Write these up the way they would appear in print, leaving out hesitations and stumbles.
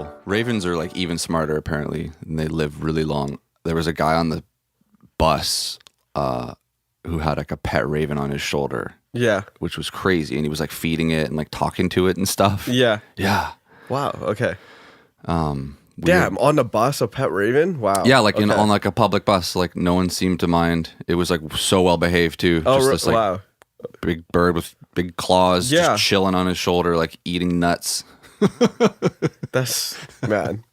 So ravens are like even smarter apparently, and they live really long. There was a guy on the bus who had like a pet raven on his shoulder. Yeah. Which was crazy, and he was like feeding it and like talking to it and stuff. Yeah. Yeah. Wow. Okay. Damn, on the bus, a pet raven? Wow. Yeah, like on like a public bus, like no one seemed to mind. It was like so well behaved too. Oh, just this like wow. big bird with big claws, Yeah. just chilling on his shoulder, like eating nuts. That's, man.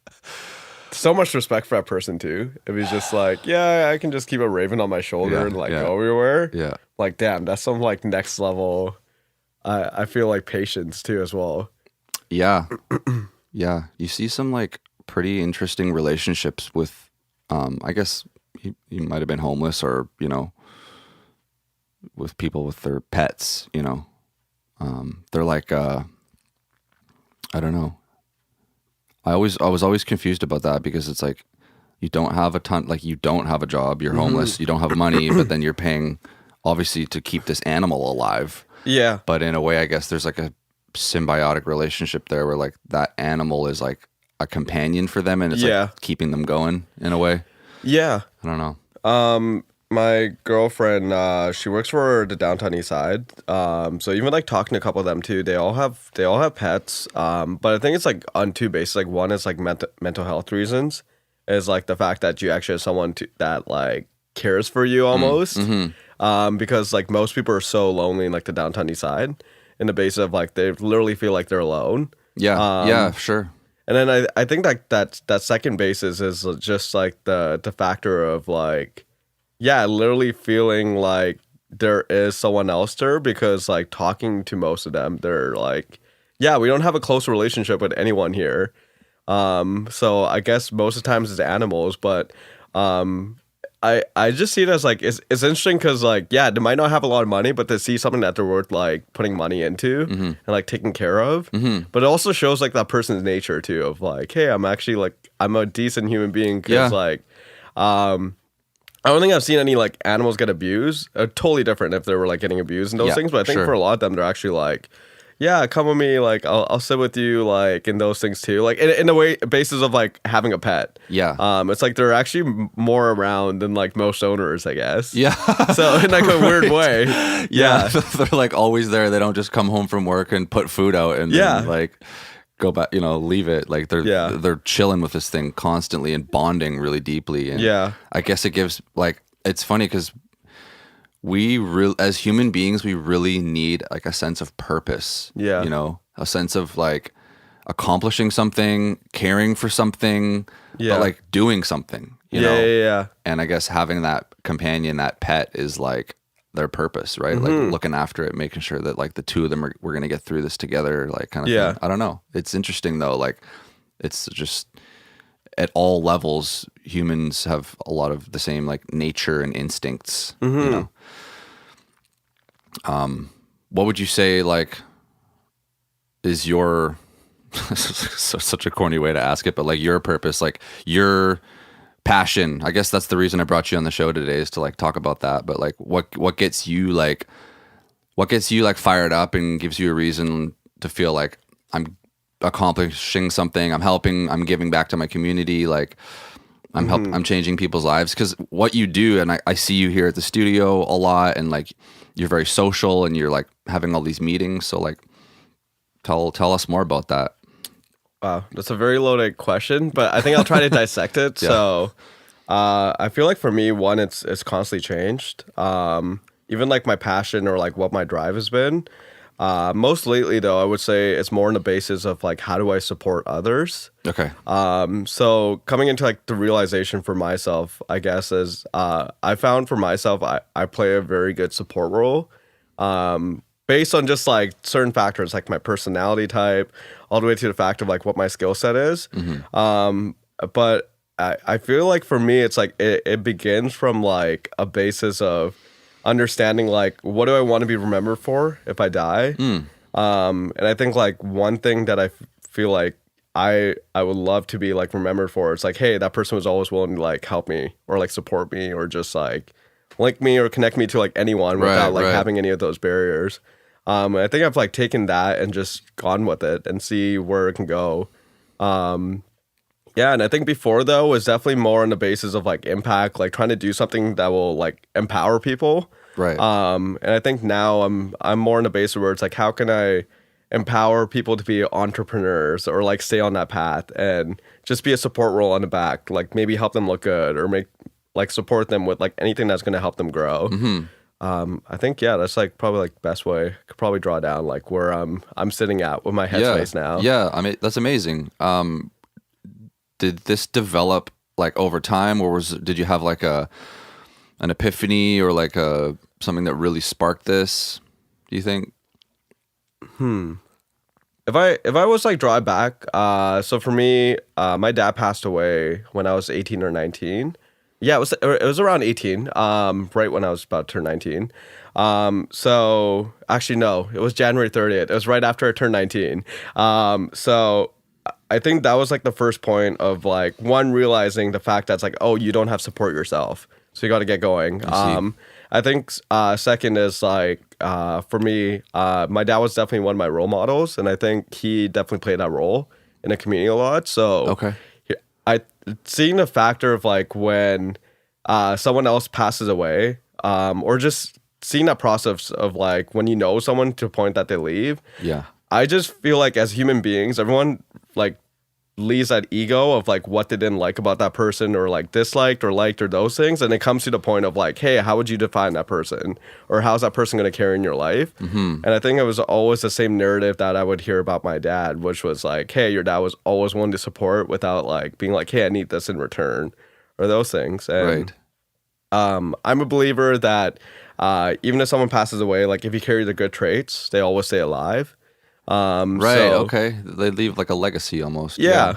So much respect for that person too. If he's just like, yeah, I can just keep a raven on my shoulder and like go everywhere. Yeah. Like, damn, that's some like next level. I feel like patience too as well. Yeah. Yeah. You see some like pretty interesting relationships with, I guess he might have been homeless or, you know, with people with their pets, you know. They're like, I don't know. I was always confused about that because it's like you don't have a ton, like you don't have a job, you're homeless, you don't have money, but then you're paying obviously to keep this animal alive. Yeah. But in a way, I guess there's like a symbiotic relationship there where like that animal is like a companion for them and it's like keeping them going in a way. Yeah. I don't know. My girlfriend, she works for the downtown east side. So even like talking to a couple of them too, they all have pets. But I think it's like on two bases. Like one is like mental health reasons, is like the fact that you actually have someone that like cares for you almost. Because like most people are so lonely in like the downtown east side, in the basis of like they literally feel like they're alone. Yeah. Yeah, sure. And then I think that second basis is just like the factor of like, yeah, literally feeling like there is someone else there, because like talking to most of them, they're like, yeah, we don't have a close relationship with anyone here. So I guess most of the times it's animals, but I just see it as like it's interesting because like, yeah, they might not have a lot of money, but to see something that they're worth like putting money into and like taking care of. But it also shows like that person's nature too, of like, hey, I'm actually like, I'm a decent human being, because like I don't think I've seen any like animals get abused. Totally different if they were like getting abused and those things. But I think for a lot of them, they're actually like, yeah, come with me. Like I'll sit with you. Like in those things too. Like in a way, basis of like having a pet. Yeah. It's like they're actually more around than like most owners, I guess. Yeah. So in like a weird way. Yeah. They're like always there. They don't just come home from work and put food out and then, like go back, you know, leave it. Like they're chilling with this thing constantly and bonding really deeply. And I guess it gives like, it's funny because as human beings, we really need like a sense of purpose. Yeah. You know, a sense of like accomplishing something, caring for something, but like doing something, you know? Yeah. And I guess having that companion, that pet is like their purpose, right? Like looking after it, making sure that like the two of them we're going to get through this together, like kind of thing. I don't know. It's interesting though. Like it's just at all levels, humans have a lot of the same like nature and instincts, you know? What would you say like is your such a corny way to ask it, but like your purpose, like your passion? I guess that's the reason I brought you on the show today, is to like talk about that. But like what gets you like fired up and gives you a reason to feel like I'm accomplishing something, I'm helping, I'm giving back to my community, like I'm changing people's lives? Because what you do, and I see you here at the studio a lot, and like you're very social and you're like having all these meetings. So like tell us more about that. Wow, that's a very loaded question, but I think I'll try to dissect it. So I feel like for me, one, it's constantly changed. Even like my passion or like what my drive has been. Most lately though, I would say it's more on the basis of like, how do I support others? Okay. So coming into like the realization for myself, I guess, is I found for myself, I play a very good support role. Based on just like certain factors, like my personality type, all the way to the fact of like what my skill set is. But I feel like for me, it's like it begins from like a basis of understanding like, what do I want to be remembered for if I die? And I think like one thing that I feel like I would love to be like remembered for, it's like, hey, that person was always willing to like help me or like support me or just like link me or connect me to like anyone without like having any of those barriers. I think I've like taken that and just gone with it and see where it can go. Yeah, and I think before though was definitely more on the basis of like impact, like trying to do something that will like empower people. Right. And I think now I'm more on the basis where it's like how can I empower people to be entrepreneurs or like stay on that path and just be a support role on the back, like maybe help them look good or make like support them with like anything that's going to help them grow. I think yeah, that's like probably like best way. Could probably draw down like where I'm sitting at with my headspace now. Yeah, I mean that's amazing. Did this develop like over time, or did you have like an epiphany or like something that really sparked this? Do you think? If I was like draw it back, so for me, my dad passed away when I was 18 or 19. Yeah, it was around 18, right when I was about to turn 19. So actually no, it was January 30th. It was right after I turned 19. So I think that was like the first point of like one realizing the fact that's like, oh, you don't have support yourself, so you got to get going. I think second is like for me, my dad was definitely one of my role models, and I think he definitely played that role in the community a lot. So Okay. I seeing the factor of like when someone else passes away, or just seeing that process of like when you know someone to a point that they leave. Yeah. I just feel like as human beings, everyone like leaves that ego of like what they didn't like about that person or like disliked or liked or those things, and it comes to the point of like, hey, how would you define that person, or how's that person going to carry in your life? And I think it was always the same narrative that I would hear about my dad, which was like, hey, your dad was always one to support without like being like, hey, I need this in return, or those things. And I'm a believer that even if someone passes away, like if you carry the good traits, they always stay alive. Okay. They leave like a legacy almost. Yeah.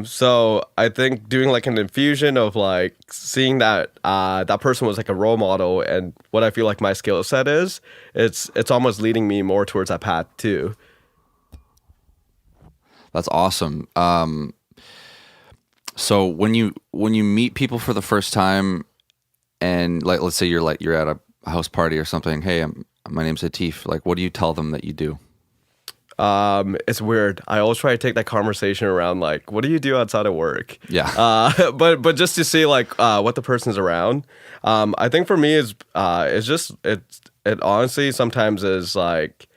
So I think doing like an infusion of like seeing that that person was like a role model, and what I feel like my skill set is, it's almost leading me more towards that path too. That's awesome. So when you meet people for the first time, and like let's say you're at a house party or something, hey, my name's Atif. Like, what do you tell them that you do? It's weird. I always try to take that conversation around like, what do you do outside of work? Yeah. But just to see like what the person's around. I think for me is it's just it honestly sometimes is like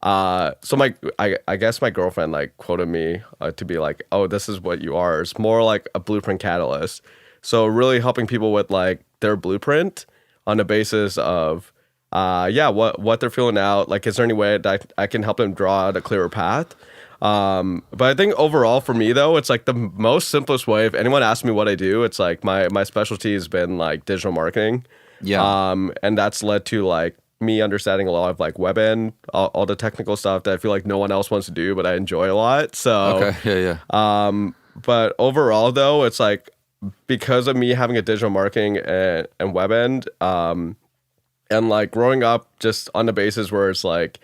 so I guess my girlfriend like quoted me to be like, oh, this is what you are. It's more like a blueprint catalyst. So really helping people with like their blueprint on the basis of what they're feeling out. Like, is there any way that I can help them draw out a clearer path? But I think overall for me though, it's like the most simplest way. If anyone asks me what I do, it's like my specialty has been like digital marketing. Yeah. And that's led to like me understanding a lot of like web end, all the technical stuff that I feel like no one else wants to do, but I enjoy a lot. So Okay. Yeah. but overall though, it's like because of me having a digital marketing and web end, and like growing up just on the basis where it's like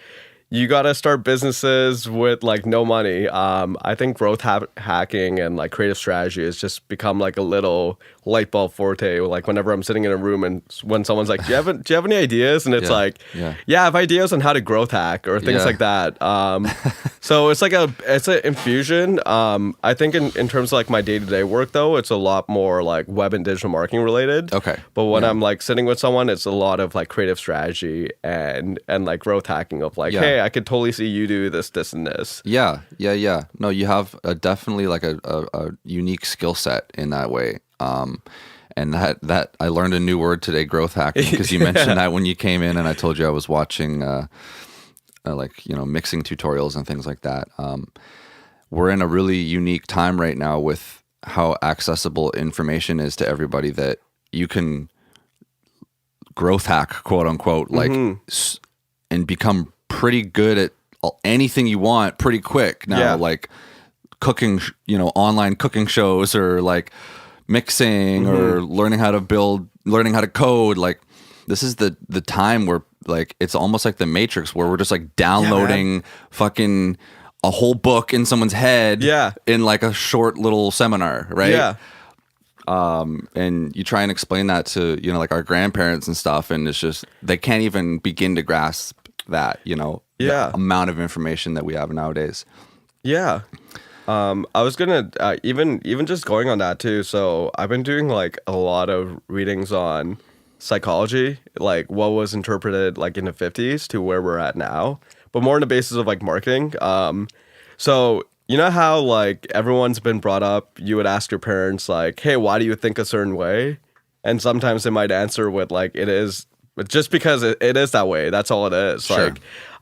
you got to start businesses with like no money. I think growth hacking and like creative strategy has just become like a little light bulb forte. Like whenever I'm sitting in a room and when someone's like, do you have any ideas? And it's like, yeah, I have ideas on how to growth hack or things like that. So it's like it's an infusion. I think in terms of like my day-to-day work though, it's a lot more like web and digital marketing related. Okay. But when I'm like sitting with someone, it's a lot of like creative strategy and like growth hacking of like, hey, I could totally see you do this, and this. Yeah. No, you have definitely like a unique skill set in that way. And that I learned a new word today, growth hacking, because you mentioned that when you came in, and I told you I was watching like mixing tutorials and things like that. We're in a really unique time right now with how accessible information is to everybody, that you can growth hack, quote unquote, like and become pretty good at anything you want pretty quick now, like cooking, online cooking shows, or like mixing, or learning how to code. Like this is the time where like it's almost like the Matrix, where we're just like downloading fucking a whole book in someone's head in like a short little seminar, right? And you try and explain that to like our grandparents and stuff, and it's just they can't even begin to grasp that the amount of information that we have nowadays. I was gonna even just going on that too. So I've been doing like a lot of readings on psychology, like what was interpreted like in the 50s to where we're at now, but more on the basis of like marketing. So you know how like everyone's been brought up, you would ask your parents like, "Hey, why do you think a certain way?" And sometimes they might answer with like, "It is." But just because it is that way, that's all it is. Sure.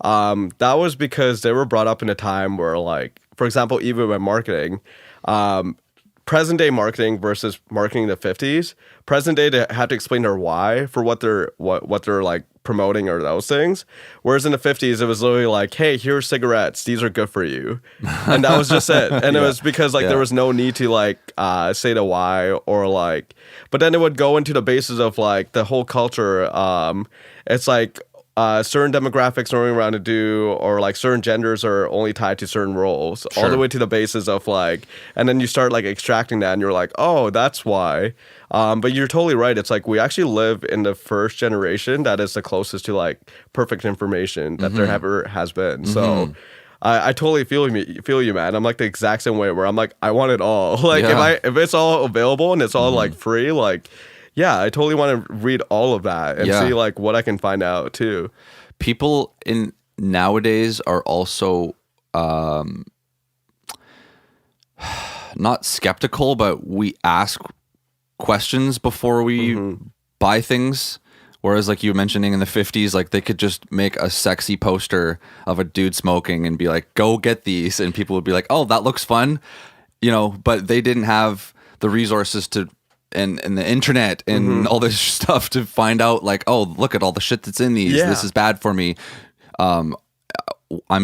Like, that was because they were brought up in a time where, like, for example, even with marketing, present day marketing versus marketing in the 50s, present day they have to explain their why for what they're like promoting or those things. Whereas in the 50s, it was literally like, hey, here's cigarettes. These are good for you. And that was just it. And it was because like there was no need to like say the why or like, but then it would go into the basis of like the whole culture. It's like certain demographics are only around to do, or like certain genders are only tied to certain roles, all the way to the basis of like, and then you start like extracting that and you're like, oh, that's why. But you're totally right. It's like we actually live in the first generation that is the closest to like perfect information that there ever has been. So I totally feel you, man. I'm like the exact same way where I'm like, I want it all. Like if it's all available and it's all like free, like, yeah, I totally want to read all of that and see like what I can find out too. People in nowadays are also not skeptical, but we ask questions before we buy things. Whereas like you were mentioning in the 50s, like they could just make a sexy poster of a dude smoking and be like, go get these. And people would be like, oh, that looks fun. You know, but they didn't have the resources to and the internet and all this stuff to find out like, oh, look at all the shit that's in these. This is bad for me. I'm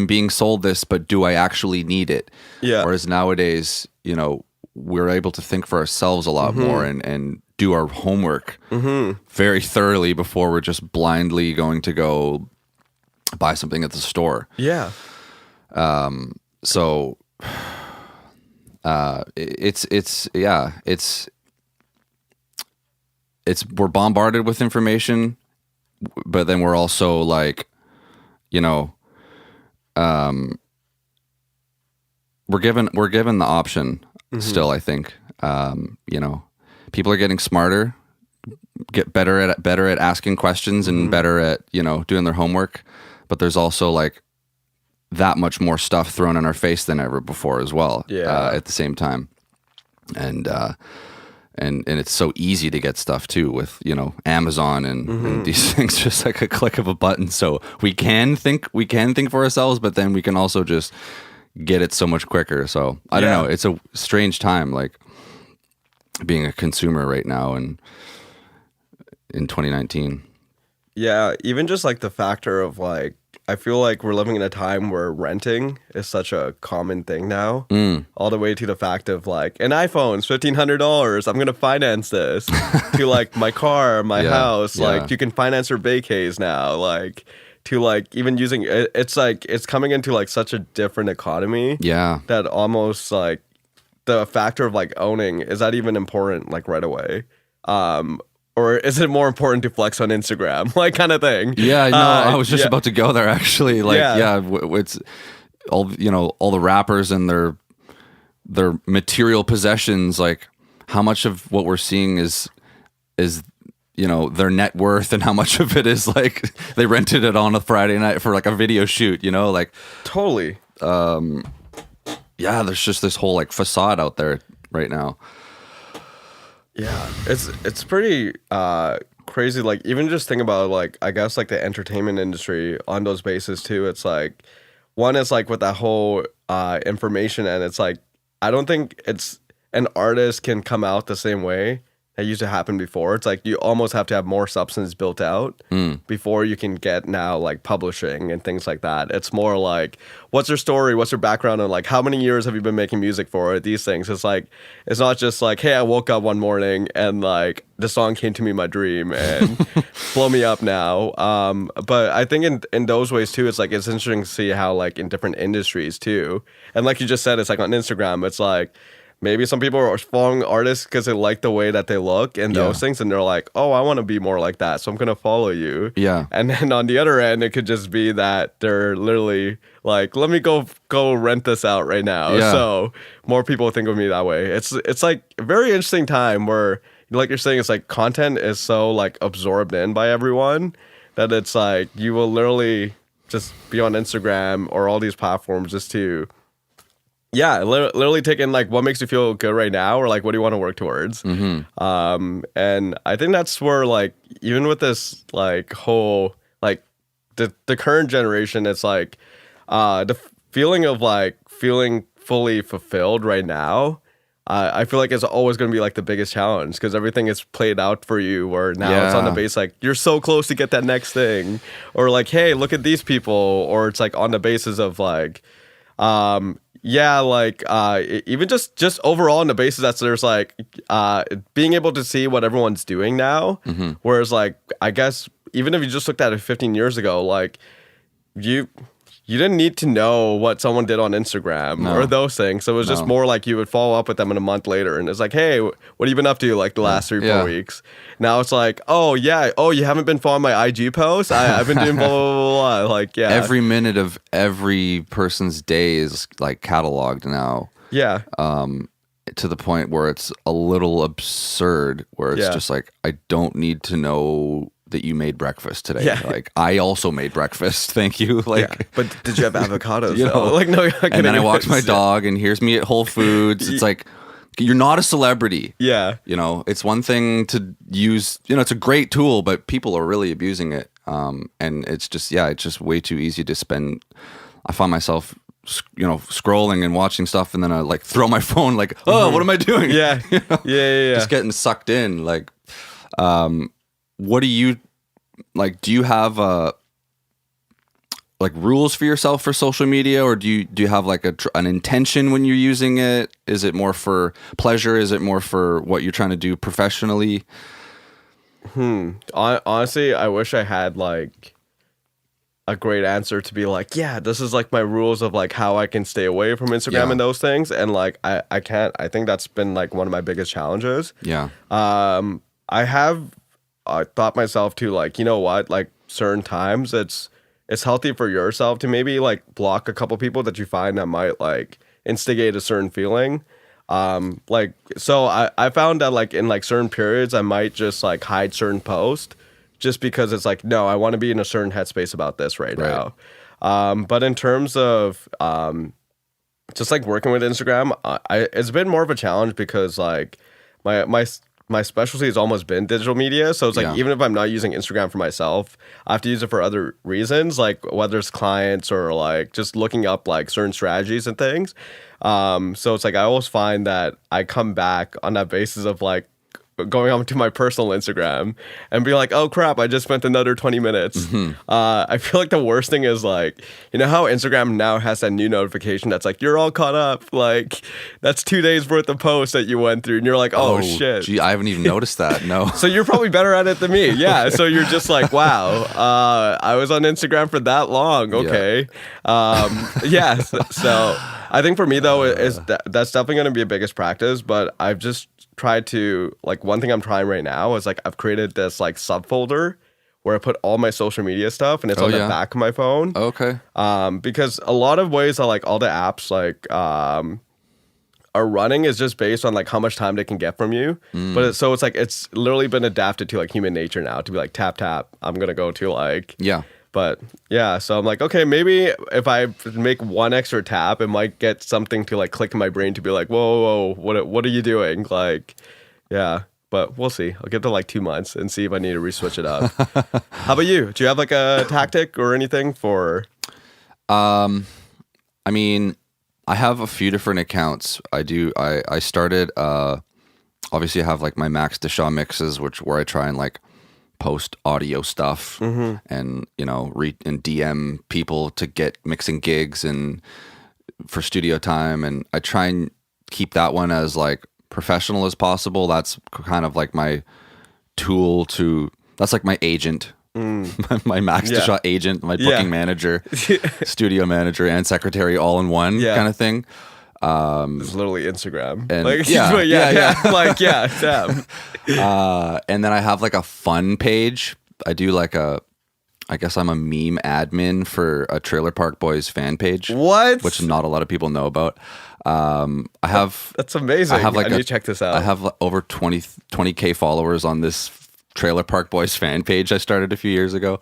being sold this, but do I actually need it? Yeah. Whereas nowadays, you know, we're able to think for ourselves a lot more and do our homework very thoroughly before we're just blindly going to go buy something at the store. Yeah. So it's we're bombarded with information, but then we're also like, you know, we're given the option still, I think. You know, people are getting smarter, get better at asking questions and better at, you know, doing their homework, but there's also like that much more stuff thrown in our face than ever before as well. At the same time. And it's so easy to get stuff too with, you know, Amazon and these things, just like a click of a button. So we can think for ourselves, but then we can also just get it so much quicker. So I don't know. It's a strange time, like being a consumer right now and in 2019. Yeah, even just like the factor of like, I feel like we're living in a time where renting is such a common thing now, all the way to the fact of like an iPhone's $1,500. I'm going to finance this to like my car, my house. Like you can finance your vacays now, like to like even using it. It's like, it's coming into like such a different economy. Yeah. That almost like the factor of like owning, is that even important like right away? Or is it more important to flex on Instagram, like kind of thing? Yeah, no, I was just about to go there actually. Like, it's all, you know, all the rappers and their material possessions. Like, how much of what we're seeing is you know, their net worth, and how much of it is like they rented it on a Friday night for like a video shoot. You know, like totally. Yeah, there's just this whole like facade out there right now. Yeah, it's pretty crazy. Like even just think about like, I guess like the entertainment industry on those bases too. It's like one is like with that whole information, and it's like I don't think it's an artist can come out the same way that used to happen before. It's like you almost have to have more substance built out before you can get now like publishing and things like that. It's more like, what's your story? What's your background? And like, how many years have you been making music for? These things. It's like, it's not just like, hey, I woke up one morning and like the song came to me in my dream and blow me up now. But I think in those ways too, it's like, it's interesting to see how like in different industries too. And like you just said, it's like on Instagram, it's like, maybe some people are following artists because they like the way that they look and those things, and they're like, oh, I want to be more like that, so I'm gonna follow you. Yeah. And then on the other end, it could just be that they're literally like, let me go rent this out right now. Yeah. So more people think of me that way. It's like a very interesting time where, like you're saying, it's like content is so like absorbed in by everyone that it's like you will literally just be on Instagram or all these platforms just to literally take in like what makes you feel good right now, or like what do you want to work towards. And I think that's where, like, even with this like whole like the current generation, it's like the feeling of like feeling fully fulfilled right now, I feel like it's always going to be like the biggest challenge, because everything is played out for you, where now it's on the base like you're so close to get that next thing, or like, hey, look at these people, or it's like on the basis of like even just overall on the basis that there's like being able to see what everyone's doing now. Whereas like, I guess even if you just looked at it 15 years ago, like you didn't need to know what someone did on Instagram or those things. So it was just more like you would follow up with them in a month later, and it's like, hey, what have you been up to like the last 3-4 weeks? Now it's like, oh, you haven't been following my IG posts? I've been doing blah, blah, blah, blah. Like, yeah. Every minute of every person's day is like cataloged now. Yeah. To the point where it's a little absurd, where it's just like, I don't need to know that you made breakfast today. Yeah. Like, I also made breakfast. Thank you. Like, but did you have avocados? You know, like, no. And then I walked my dog, and here's me at Whole Foods. It's like, you're not a celebrity. Yeah. You know, it's one thing to use, you know, it's a great tool, but people are really abusing it. And it's just way too easy to spend. I find myself, you know, scrolling and watching stuff, and then I like throw my phone, like, oh, what am I doing? Yeah. You know? Yeah. Just getting sucked in. Like, what do you like? Do you have like rules for yourself for social media, or do you have like an intention when you're using it? Is it more for pleasure? Is it more for what you're trying to do professionally? Honestly, I wish I had like a great answer to be like, yeah, this is like my rules of like how I can stay away from Instagram and those things. And like, I can't. I think that's been like one of my biggest challenges. Yeah. I have thought myself to like, you know what, like certain times it's healthy for yourself to maybe like block a couple people that you find that might like instigate a certain feeling. Like, so I found that like in like certain periods I might just like hide certain posts just because it's like, no, I want to be in a certain headspace about this right now. But in terms of just like working with Instagram, it's been more of a challenge because like my specialty has almost been digital media. So it's like, even if I'm not using Instagram for myself, I have to use it for other reasons, like whether it's clients or like just looking up like certain strategies and things. So it's like, I always find that I come back on that basis of like going on to my personal Instagram and be like, oh crap, I just spent another 20 minutes. I feel like the worst thing is like, you know how Instagram now has that new notification that's like, you're all caught up. Like that's 2 days worth of posts that you went through, and you're like, oh shit. Gee, I haven't even noticed that. No. So you're probably better at it than me. Yeah. So you're just like, wow, I was on Instagram for that long. Okay. So I think for me though, that's definitely going to be a biggest practice, but I've just tried to, like, one thing I'm trying right now is like I've created this like subfolder where I put all my social media stuff, and it's on the back of my phone. Okay. Because a lot of ways that like all the apps like are running is just based on like how much time they can get from you. But it's like it's literally been adapted to like human nature now to be like tap, I'm gonna go to like But yeah, so I'm like, okay, maybe if I make one extra tap, it might get something to like click in my brain to be like, whoa, what are you doing? Like, yeah, but we'll see. I'll give it like 2 months and see if I need to re-switch it up. How about you? Do you have like a tactic or anything for? I mean, I have a few different accounts. I started, obviously I have like my Max Deshaw mixes, where I try and like post audio stuff and, you know, and DM people to get mixing gigs and for studio time. And I try and keep that one as like professional as possible. That's kind of like my tool that's like my agent, my Max Deshaw agent, my booking manager, studio manager and secretary all in one kind of thing. It's literally Instagram. And Like, yeah, but yeah. like, yeah, damn. And then I have like a fun page. I do like I guess I'm a meme admin for a Trailer Park Boys fan page. What? Which not a lot of people know about. I have That's amazing. I have like I need to check this out. I have over 20K followers on this Trailer Park Boys fan page I started a few years ago.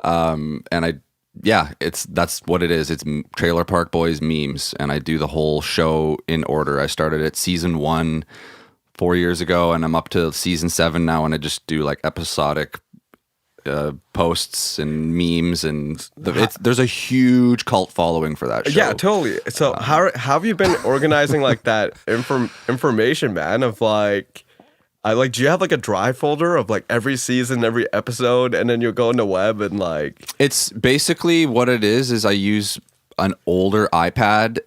And that's what it is. It's Trailer Park Boys memes, and I do the whole show in order. I started at season 1 4 years ago, and I'm up to season 7 now, and I just do like episodic posts and memes, and there's a huge cult following for that show. Yeah, totally. So how have you been organizing like that information, man? Of like, do you have like a drive folder of like every season, every episode, and then you go on the web and like? It's basically what it is I use an older iPad,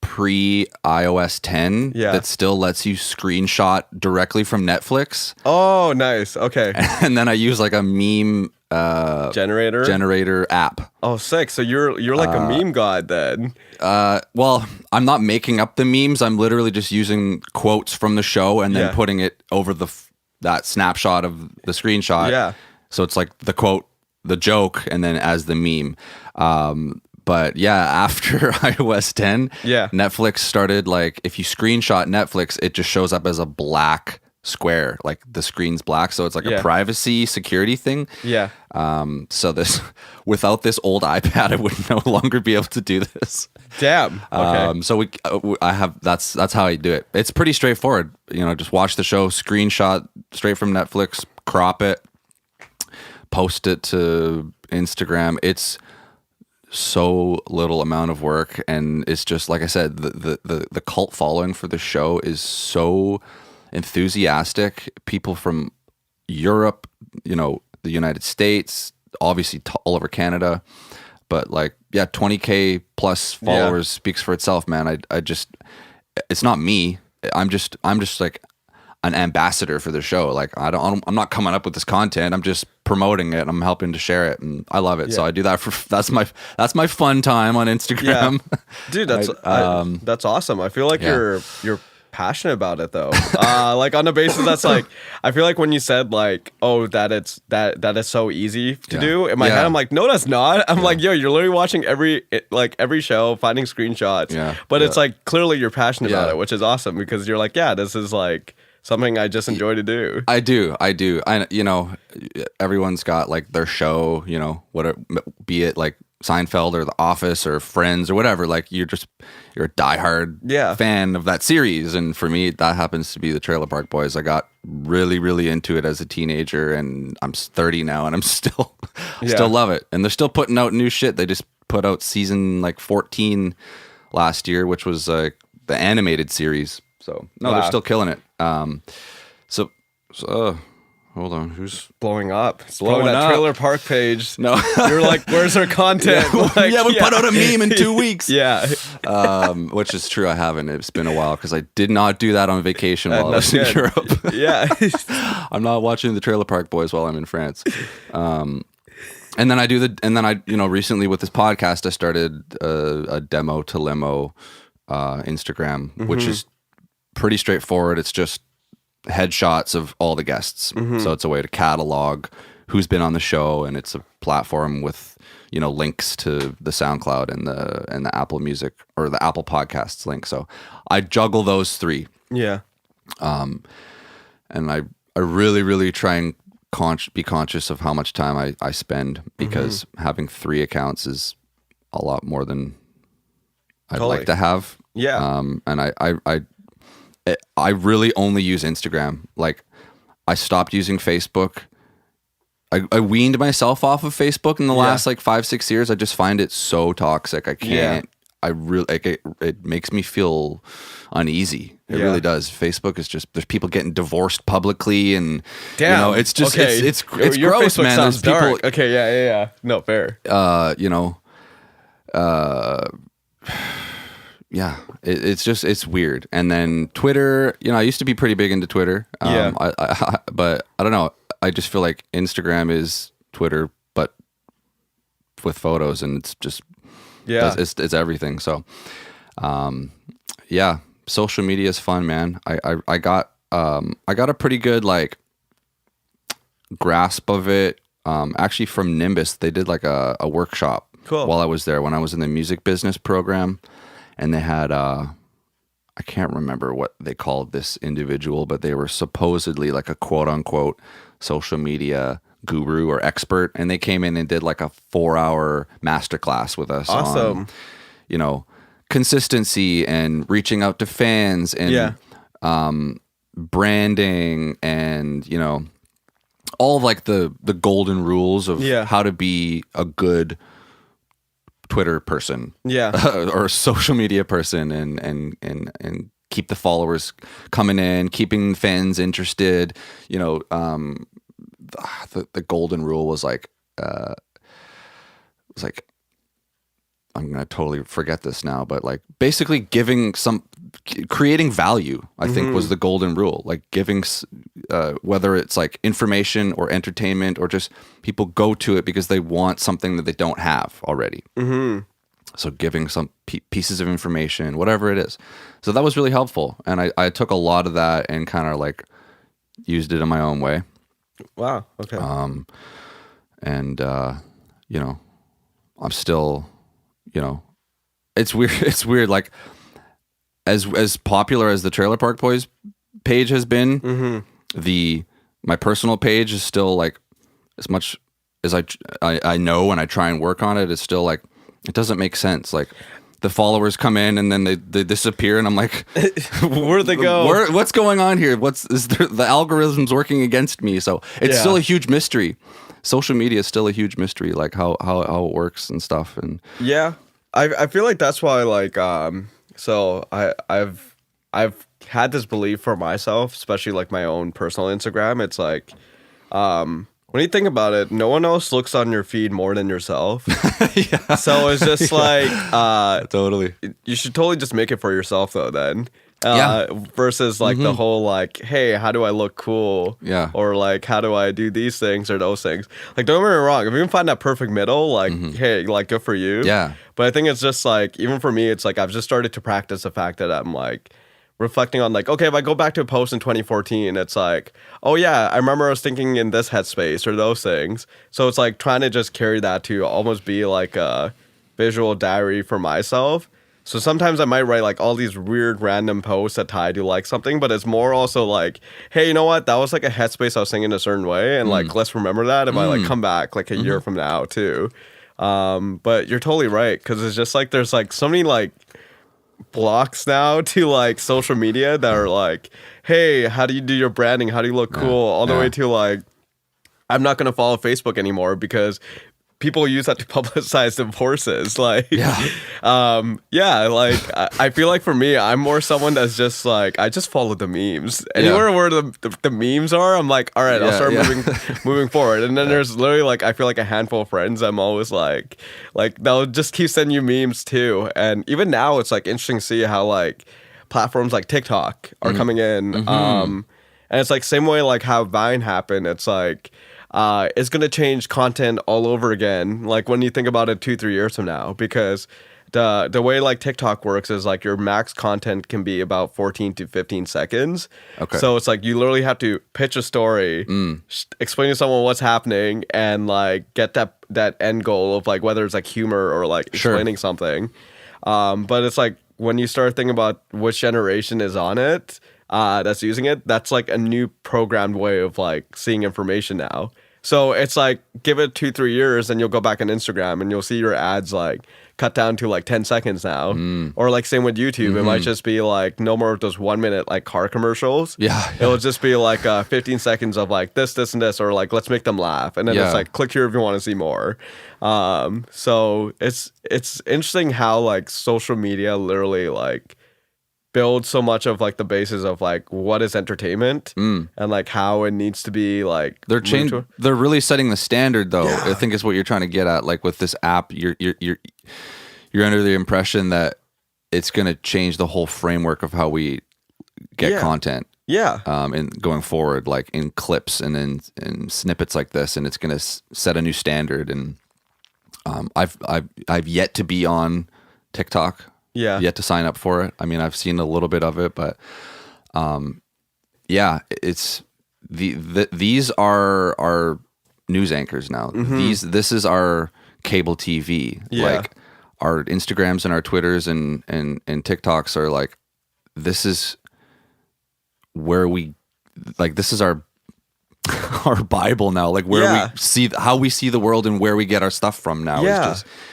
pre iOS 10 that still lets you screenshot directly from Netflix. Oh, nice. Okay. And then I use like a meme generator app. Oh, sick. So you're like a meme god then. Well, I'm not making up the memes. I'm literally just using quotes from the show and then putting it over that snapshot of the screenshot. Yeah. So it's like the quote, the joke, and then as the meme. But yeah, after iOS 10, Netflix started like, if you screenshot Netflix, it just shows up as a black square, like the screen's black. So it's like a privacy security thing. Yeah. So without this old iPad, I would no longer be able to do this. Damn. Okay. So that's how I do it. It's pretty straightforward. Just watch the show, screenshot straight from Netflix, crop it, post it to Instagram. It's so little amount of work, and it's just like I said, the cult following for the show is so enthusiastic. People from Europe, the United States, obviously all over Canada, but like 20K plus followers speaks for itself, man. I just, it's not me. I'm just like an ambassador for the show. Like I'm not coming up with this content. I'm just promoting it. I'm helping to share it, and I love it. So I do that that's my fun time on Instagram. Yeah. Dude, that's awesome. I feel like you're passionate about it though. Like on the basis that's like, I feel like when you said like, oh, that is so easy to do, in my head I'm like, no, that's not. I'm like, yo, you're literally watching every show, finding screenshots. But it's like, clearly you're passionate about it, which is awesome, because you're like, this is like something I just enjoy to do. I do. Everyone's got like their show, be it like Seinfeld or The Office or Friends or whatever. Like you're a diehard fan of that series. And for me, that happens to be the Trailer Park Boys. I got really, really into it as a teenager, and I'm 30 now, and I'm still love it. And they're still putting out new shit. They just put out season like 14 last year, which was the animated series. So they're still killing it. So hold on, who's blowing up? It's blowing that up. Trailer Park page. No, you're like, where's our content? We put out a meme in 2 weeks. Which is true. I haven't. It's been a while because I did not do that on vacation while I was in Europe. I'm not watching the Trailer Park Boys while I'm in France. And then I recently with this podcast I started a demo to Limo Instagram, which is pretty straightforward. It's just headshots of all the guests. So it's a way to catalog who's been on the show, and it's a platform with links to the SoundCloud and the Apple Music or the Apple Podcasts link. So I juggle those three. And I really, really try and be conscious of how much time I spend, because having 3 accounts is a lot more than I'd like to have. And I really only use Instagram. Like I stopped using Facebook. I weaned myself off of Facebook in the last like 5-6 years. I just find it so toxic. I can't. I really it makes me feel uneasy. It really does. Facebook is just, there's people getting divorced publicly, and it's just it's your gross, Facebook man. Sounds There's people. Dark. Okay, yeah. No, fair. It's weird. And then Twitter, I used to be pretty big into Twitter. But I don't know. I just feel like Instagram is Twitter, but with photos, and it's just, it's everything. So, Yeah, social media is fun, man. I got a pretty good like grasp of it. Actually, from Nimbus, they did like a workshop Cool. while I was there when I was in the music business program, and they had I can't remember what they called this individual, but they were supposedly like a quote unquote social media guru or expert, and they came in and did like a 4-hour masterclass with us Awesome. on, you know, consistency and reaching out to fans and Yeah. branding and, you know, all of like the golden rules of Yeah. how to be a good Twitter person, Yeah. or a social media person, and keep the followers coming in, keeping fans interested. You know, the golden rule was like, I'm gonna totally forget this now, but like basically creating value, I think was the golden rule. Like giving, whether it's like information or entertainment or just people go to it because they want something that they don't have already. So giving some pieces of information, whatever it is. So that was really helpful, and I took a lot of that and kind of like used it in my own way. Wow. Okay. And you know, I'm still, you know, it's weird. It's weird. Like as popular as the Trailer Park Boys page has been, my personal page is still like, as much as I know and I try and work on it, it's still like, it doesn't make sense. Like the followers come in and then they disappear, and I'm like, Where'd they go? what's going on here? The algorithm's working against me? So it's still a huge mystery. Social media is still a huge mystery, like how it works and stuff. And Yeah, I feel like that's why like so I've had this belief for myself, especially like my own personal Instagram. It's like when you think about it, no one else looks on your feed more than yourself. yeah, So it's just like totally. you should totally just make it for yourself though then. Yeah. Versus like the whole like, hey, how do I look cool? Yeah. Or like, how do I do these things or those things? Like, don't get me wrong. If you can find that perfect middle, like, hey, like, good for you. Yeah. But I think it's just like, even for me, it's like I've just started to practice the fact that I'm like reflecting on like, okay, if I go back to a post in 2014, it's like, oh yeah, I remember I was thinking in this headspace or those things. So it's like trying to just carry that to almost be like a visual diary for myself. So sometimes I might write like all these weird random posts that tie to like something, but it's more also like, hey, you know what? That was like a headspace I was thinking a certain way, and like let's remember that if I like come back like a year from now too. But you're totally right, because it's just like there's like so many like blocks now to like social media that are like, hey, how do you do your branding? How do you look cool? All the way to like, I'm not gonna follow Facebook anymore because people use that to publicize divorces. Like, like I feel like for me, I'm more someone that's just like, I just follow the memes. Anywhere where the memes are, I'm like, all right, I'll start moving forward. And then there's literally like, I feel like a handful of friends I'm always like they'll just keep sending you memes too. And even now it's like interesting to see how like platforms like TikTok are coming in. And it's like same way like how Vine happened. It's like, it's going to change content all over again. Like when you think about it 2-3 years from now, because the way like TikTok works is like your max content can be about 14 to 15 seconds. Okay. So it's like you literally have to pitch a story, explain to someone what's happening, and like get that end goal of like whether it's like humor or like explaining something. But it's like when you start thinking about which generation is on it, that's using it, that's like a new programmed way of like seeing information now. So it's like, give it 2-3 years and you'll go back on Instagram and you'll see your ads like cut down to like 10 seconds now. Or like same with YouTube, it might just be like no more of those 1 minute like car commercials. Yeah. It'll just be like 15 seconds of like this, and this, or like let's make them laugh. And then it's like click here if you want to see more. So it's interesting how like social media literally like build so much of like the basis of like what is entertainment and like how it needs to be like they're really setting the standard though. I think is what you're trying to get at. Like with this app, you're under the impression that it's going to change the whole framework of how we get content. And going forward, like in clips and in snippets like this, and it's going to set a new standard. And I've yet to be on TikTok. Yeah. yet to sign up for it. I mean, I've seen a little bit of it, but yeah, it's these are our news anchors now. This is our cable TV. Yeah. Like our Instagrams and our Twitters and TikToks are like, this is where this is our our Bible now, like where we see how we see the world and where we get our stuff from now.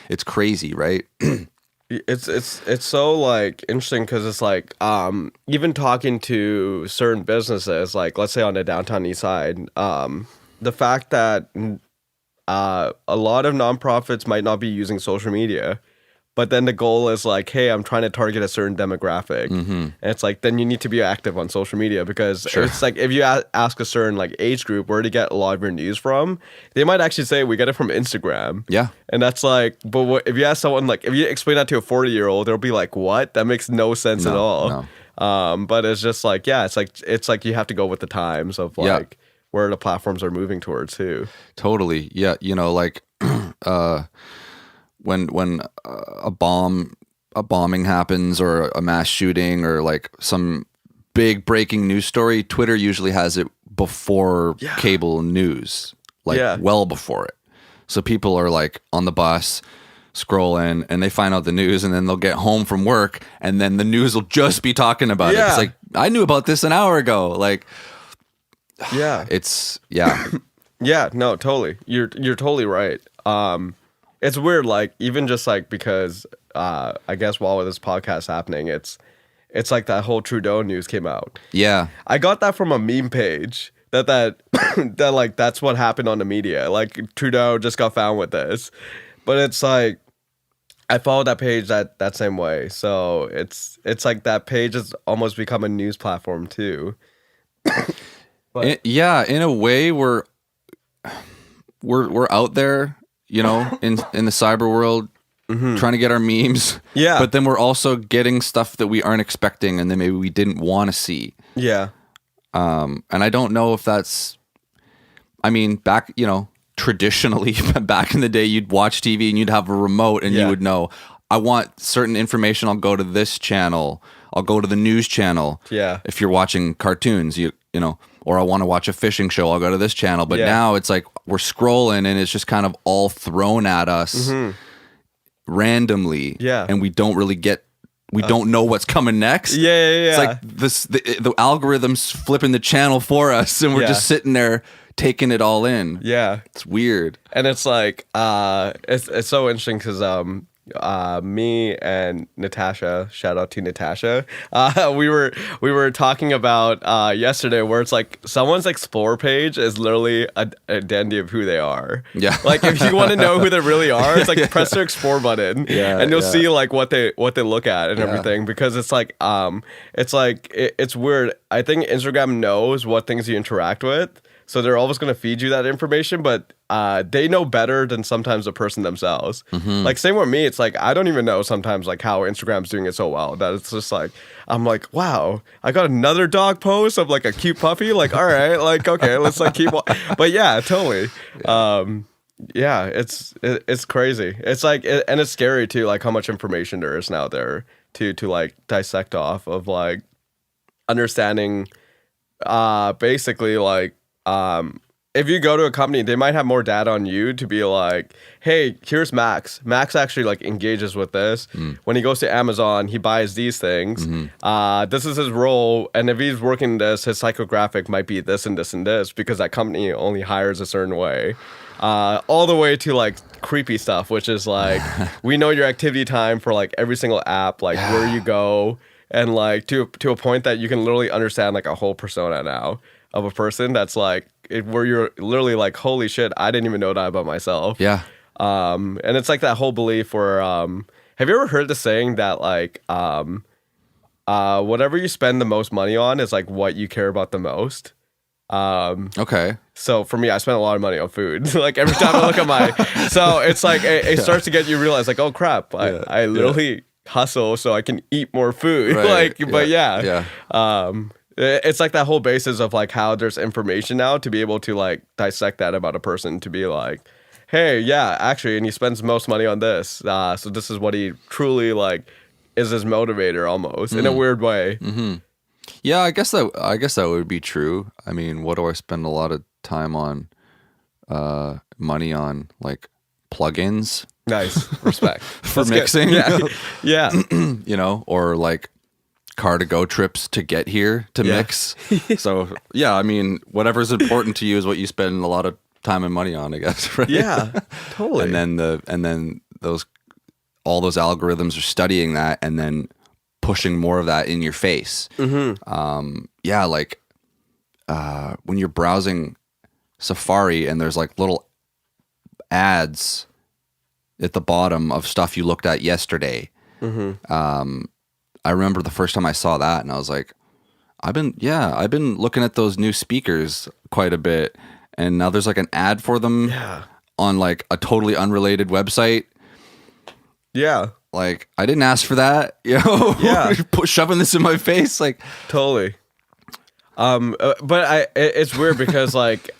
It's crazy, right? It's so like interesting because it's like even talking to certain businesses, like let's say on the downtown east side, the fact that a lot of nonprofits might not be using social media, but then the goal is like, hey, I'm trying to target a certain demographic. And it's like, then you need to be active on social media because it's like, if you ask a certain like age group where to get a lot of your news from, they might actually say, we get it from Instagram. Yeah. And that's like, but if you ask someone, like, if you explain that to a 40-year-old, they'll be like, what? That makes no sense at all. No. But it's just like, yeah, it's like you have to go with the times of like where the platforms are moving towards too. Totally. Yeah. You know, like, when a bombing happens or a mass shooting or like some big breaking news story, Twitter usually has it before cable news, like well before it. So people are like on the bus scrolling and they find out the news, and then they'll get home from work and then the news will just be talking about it. It's like, I knew about this an hour ago. Like, it's yeah, no, totally. You're totally right. It's weird, like, even just, like, because, I guess while this podcast happening, it's like that whole Trudeau news came out. Yeah. I got that from a meme page, that like, that's what happened on the media. Like, Trudeau just got found with this. But it's, like, I followed that page that same way. So, it's like that page has almost become a news platform, too. In a way, we're out there, you know, in the cyber world, trying to get our memes. Yeah. But then we're also getting stuff that we aren't expecting and then maybe we didn't want to see. Yeah. And I don't know if that's, I mean, back, you know, traditionally, back in the day, you'd watch TV and you'd have a remote and you would know, I want certain information, I'll go to this channel. I'll go to the news channel. Yeah. If you're watching cartoons, you know, or I want to watch a fishing show, I'll go to this channel. But now it's like we're scrolling and it's just kind of all thrown at us randomly. Yeah. And we don't really we don't know what's coming next. Yeah. It's like the algorithm's flipping the channel for us and we're just sitting there taking it all in. Yeah. It's weird. And it's like, it's so interesting because, me and Natasha, shout out to Natasha, we were talking about yesterday where it's like someone's explore page is literally a dandy of who they are. Yeah. Like if you want to know who they really are, it's like press the explore button and you'll see like what they look at and everything, because it's like it's weird. I think Instagram knows what things you interact with. So they're always going to feed you that information, but they know better than sometimes the person themselves. Like same with me, it's like I don't even know sometimes like how Instagram's doing it so well that it's just like I'm like, wow, I got another dog post of like a cute puppy. Like, all right, like okay, let's like keep. But yeah, totally. Yeah, it's crazy. It's like and it's scary too, like how much information there is now there to like dissect off of, like understanding. Basically like. If you go to a company, they might have more data on you to be like, hey, here's Max. Max actually like engages with this. When he goes to Amazon, he buys these things. This is his role. And if he's working this, his psychographic might be this and this and this because that company only hires a certain way. All the way to like creepy stuff, which is like, we know your activity time for like every single app, like where you go. And like to a point that you can literally understand like a whole persona now of a person that's like where you're literally like, holy shit, I didn't even know that about myself. Yeah. And it's like that whole belief where have you ever heard the saying that like whatever you spend the most money on is like what you care about the most? Okay. So for me, I spend a lot of money on food. Like every time I look at my so it's like it starts to get you realize like, oh crap, I literally hustle so I can eat more food. Right. Like but it's like that whole basis of like how there's information now to be able to like dissect that about a person, to be like, hey, yeah, actually, and he spends most money on this. So this is what he truly like is his motivator almost in a weird way. Yeah, I guess that would be true. I mean, what do I spend a lot of time on? Money on like plugins Nice. Respect. for That's mixing. good. Yeah. Yeah. Or like car to go trips to get here to mix. So yeah, I mean, whatever's important to you is what you spend a lot of time and money on, I guess. Right? Yeah. Totally. And then all those algorithms are studying that and then pushing more of that in your face. Yeah, like when you're browsing Safari and there's like little ads at the bottom of stuff you looked at yesterday. I remember the first time I saw that and I was like, I've been looking at those new speakers quite a bit, and now there's like an ad for them on like a totally unrelated website. Yeah. Like, I didn't ask for that, Yeah. Shoving this in my face, like. Totally. But it's weird because like,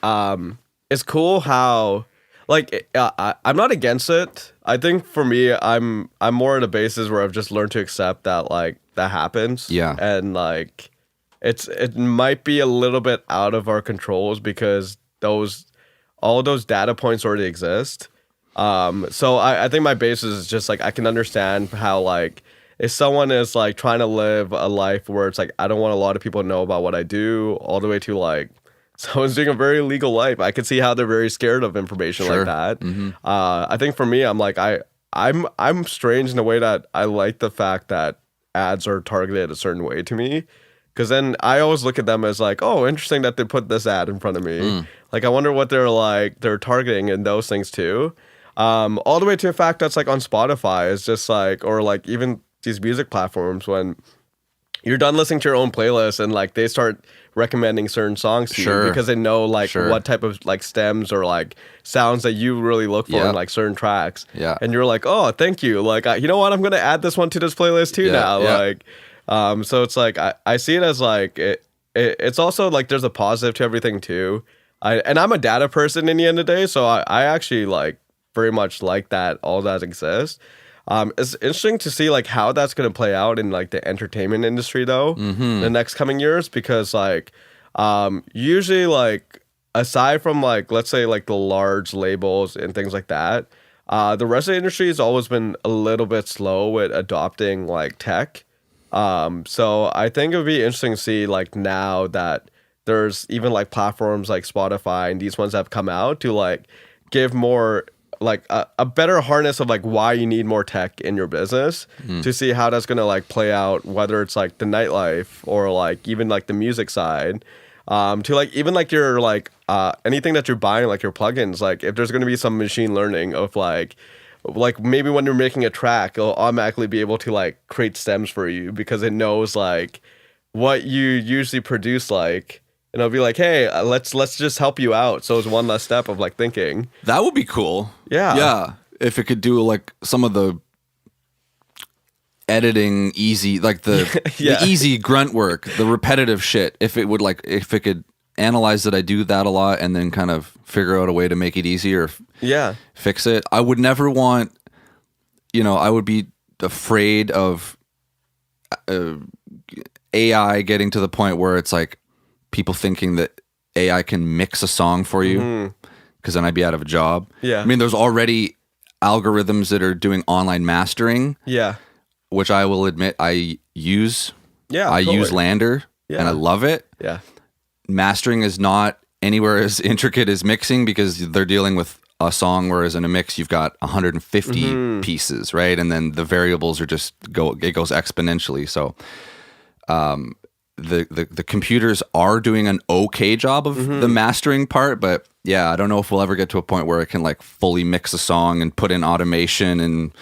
it's cool how, like, I'm not against it. I think for me, I'm more at a basis where I've just learned to accept that like that happens. Yeah. And like, it might be a little bit out of our controls because all those data points already exist. So I think my basis is just like, I can understand how like, if someone is like trying to live a life where it's like, I don't want a lot of people to know about what I do, all the way to like, someone's doing a very legal life, I could see how they're very scared of information like that. I think for me, I'm like, I'm strange in a way that I like the fact that ads are targeted a certain way to me. Because then I always look at them as like, oh, interesting that they put this ad in front of me. Like, I wonder what they're targeting in those things too. All the way to the fact that's like on Spotify is just like, or like even these music platforms, when you're done listening to your own playlist and like they start recommending certain songs to you because they know like what type of like stems or like sounds that you really look for in like certain tracks. Yeah. And you're like, oh, thank you. Like, you know what? I'm going to add this one to this playlist too now. Like, so it's like, I see it as like, it's also like there's a positive to everything too. And I'm a data person in the end of the day. So I actually like very much like that all that exists. It's interesting to see like how that's going to play out in like the entertainment industry though, the next coming years, because like usually like aside from like, let's say like the large labels and things like that, the rest of the industry has always been a little bit slow with adopting like tech. So I think it would be interesting to see like now that there's even like platforms like Spotify and these ones that have come out to like give more like a better harness of like why you need more tech in your business, to see how that's going to like play out, whether it's like the nightlife or like even like the music side, to like even like your like anything that you're buying, like your plugins, like if there's going to be some machine learning of like maybe when you're making a track, it'll automatically be able to like create stems for you because it knows like what you usually produce, like. And I'll be like, hey, let's just help you out. So it's one less step of like thinking. That would be cool. Yeah. Yeah. If it could do like some of the editing easy, like the easy grunt work, the repetitive shit. If it could analyze that I do that a lot and then kind of figure out a way to make it easier. Fix it. I would never want, I would be afraid of AI getting to the point where it's like, people thinking that AI can mix a song for you, because then I'd be out of a job. Yeah. I mean, there's already algorithms that are doing online mastering. Yeah. Which I will admit I use. Yeah. I use Lander and I love it. Yeah. Mastering is not anywhere as intricate as mixing because they're dealing with a song, whereas in a mix you've got 150 pieces, right? And then the variables are it goes exponentially. So the computers are doing an okay job of the mastering part, but yeah, I don't know if we'll ever get to a point where it can like fully mix a song and put in automation and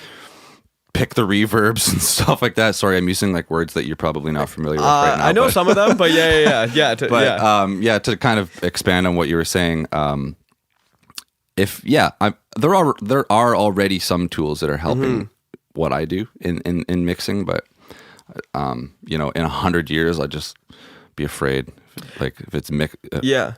pick the reverbs and stuff like that. Sorry, I'm using like words that you're probably not familiar with right now. I know some of them, but yeah. To kind of expand on what you were saying, there are already some tools that are helping what I do in mixing, but in 100 years, I'd just be afraid Like if it's mix, Yeah.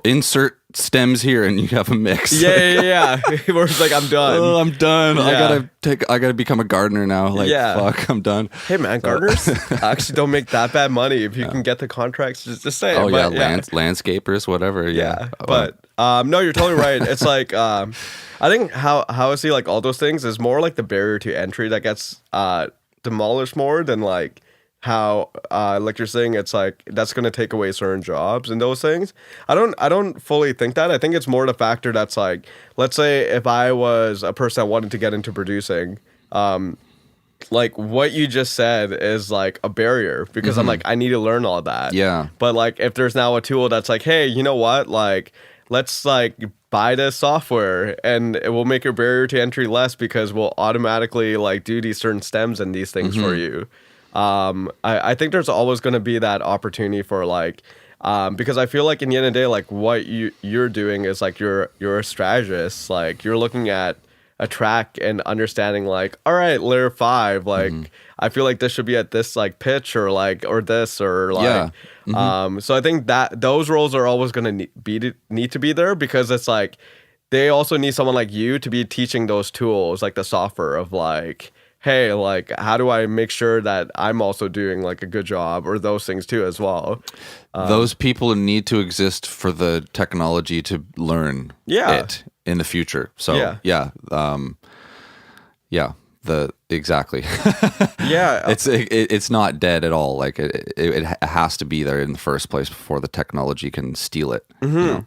insert stems here and you have a mix. Yeah. Where it's like, I'm done. Oh, I'm done. Yeah. I gotta become a gardener now. Like, fuck, I'm done. Hey man, gardeners actually don't make that bad money if you can get the contracts. Just say. Oh yeah, landscapers, whatever. Yeah. But no, you're totally right. It's like I think how I see like all those things is more like the barrier to entry that gets demolished more than like how like you're saying it's like that's going to take away certain jobs and those things. I don't fully think that. I think it's more the factor that's like, let's say if I was a person that wanted to get into producing, like what you just said is like a barrier because I'm like, I need to learn all that. Yeah. But like if there's now a tool that's like, hey, you know what, like let's like buy this software and it will make your barrier to entry less because we'll automatically like do these certain stems and these things for you. I think there's always going to be that opportunity for like, because I feel like in the end of the day, like what you're doing is like you're a strategist, like you're looking at a track and understanding like, all right, layer 5, like I feel like this should be at this like pitch or like or this or like, so I think that those roles are always going to need to be there because it's like they also need someone like you to be teaching those tools, like the software of like, hey, like, how do I make sure that I'm also doing like a good job or those things too as well? Those people need to exist for the technology to learn it in the future. So exactly. It's not dead at all. Like it has to be there in the first place before the technology can steal it. You know?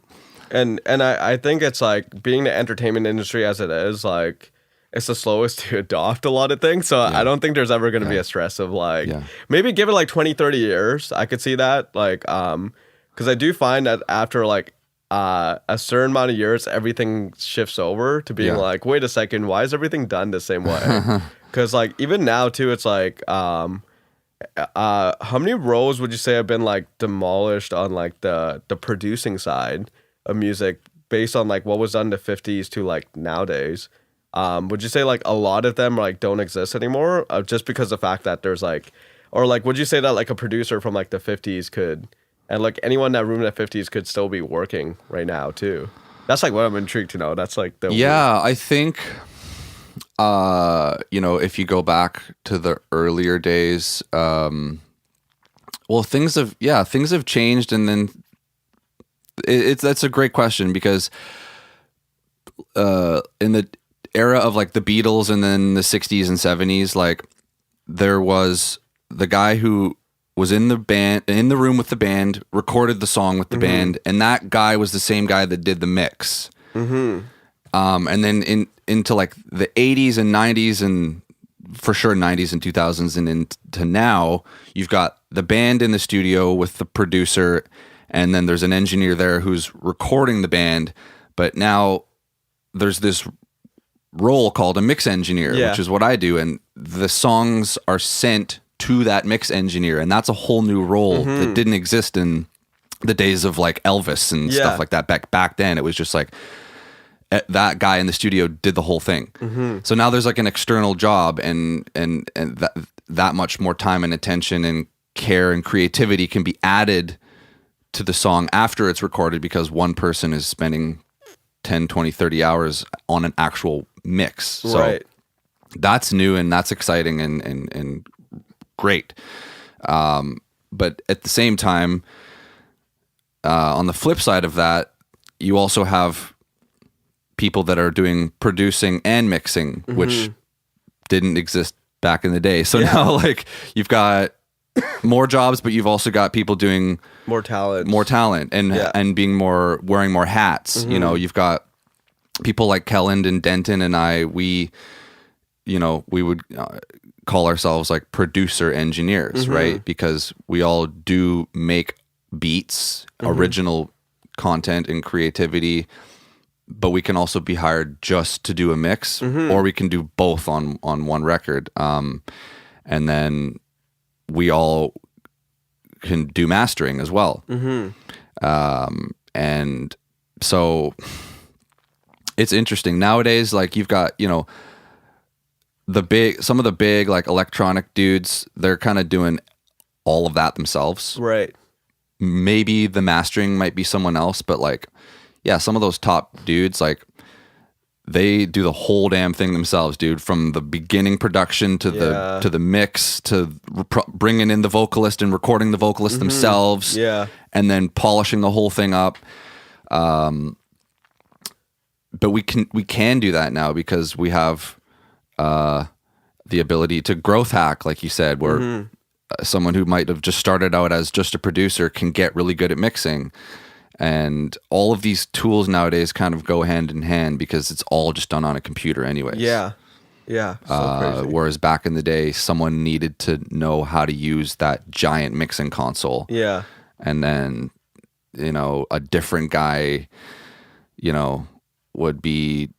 And I think it's like being the entertainment industry as it is, like it's the slowest to adopt a lot of things. So I don't think there's ever going to be a stress of like, maybe give it like 20, 30 years. I could see that. Like, because I do find that after like a certain amount of years, everything shifts over to being like, wait a second, why is everything done the same way? Because like even now too, it's like, how many roles would you say have been like demolished on like the producing side of music based on like what was done in the 50s to like nowadays? Would you say like a lot of them like don't exist anymore just because of the fact that there's like, or like would you say that like a producer from like the 50s could, and like anyone in that room in the 50s could still be working right now too? That's like what I'm intrigued to know. That's like the I think if you go back to the earlier days, things have changed, and then that's a great question because in the era of like the Beatles and then the 60s and 70s, like there was the guy who was in the band, in the room with the band, recorded the song with the band, and that guy was the same guy that did the mix. And then into like the 80s and 90s and for sure 90s and 2000s and into now, you've got the band in the studio with the producer, and then there's an engineer there who's recording the band, but now there's this role called a mix engineer, which is what I do, and the songs are sent to that mix engineer, and that's a whole new role that didn't exist in the days of like Elvis and stuff like that. Back then it was just like that guy in the studio did the whole thing. So now there's like an external job, and that much more time and attention and care and creativity can be added to the song after it's recorded because one person is spending 10, 20, 30 hours on an actual mix. So that's new and that's exciting and great. But at the same time, on the flip side of that, you also have people that are doing producing and mixing, which didn't exist back in the day. So now like you've got more jobs, but you've also got people doing more talent and being wearing more hats. You know, you've got people like Kelland and Denton and I, we would call ourselves like producer engineers, right? Because we all do make beats, original content and creativity, but we can also be hired just to do a mix, or we can do both on one record. And then we all can do mastering as well. And so it's interesting nowadays, like you've got, some of the big like electronic dudes, they're kind of doing all of that themselves. Right. maybe the mastering might be someone else, but like, yeah, some of those top dudes, like they do the whole damn thing themselves, dude. From the beginning production to the mix to bringing in the vocalist and recording the vocalist themselves, and then polishing the whole thing up. But we can do that now because we have the ability to growth hack, like you said, where someone who might have just started out as just a producer can get really good at mixing. And all of these tools nowadays kind of go hand in hand because it's all just done on a computer anyways. Yeah. So crazy. Whereas back in the day, someone needed to know how to use that giant mixing console. Yeah. And then, a different guy, would be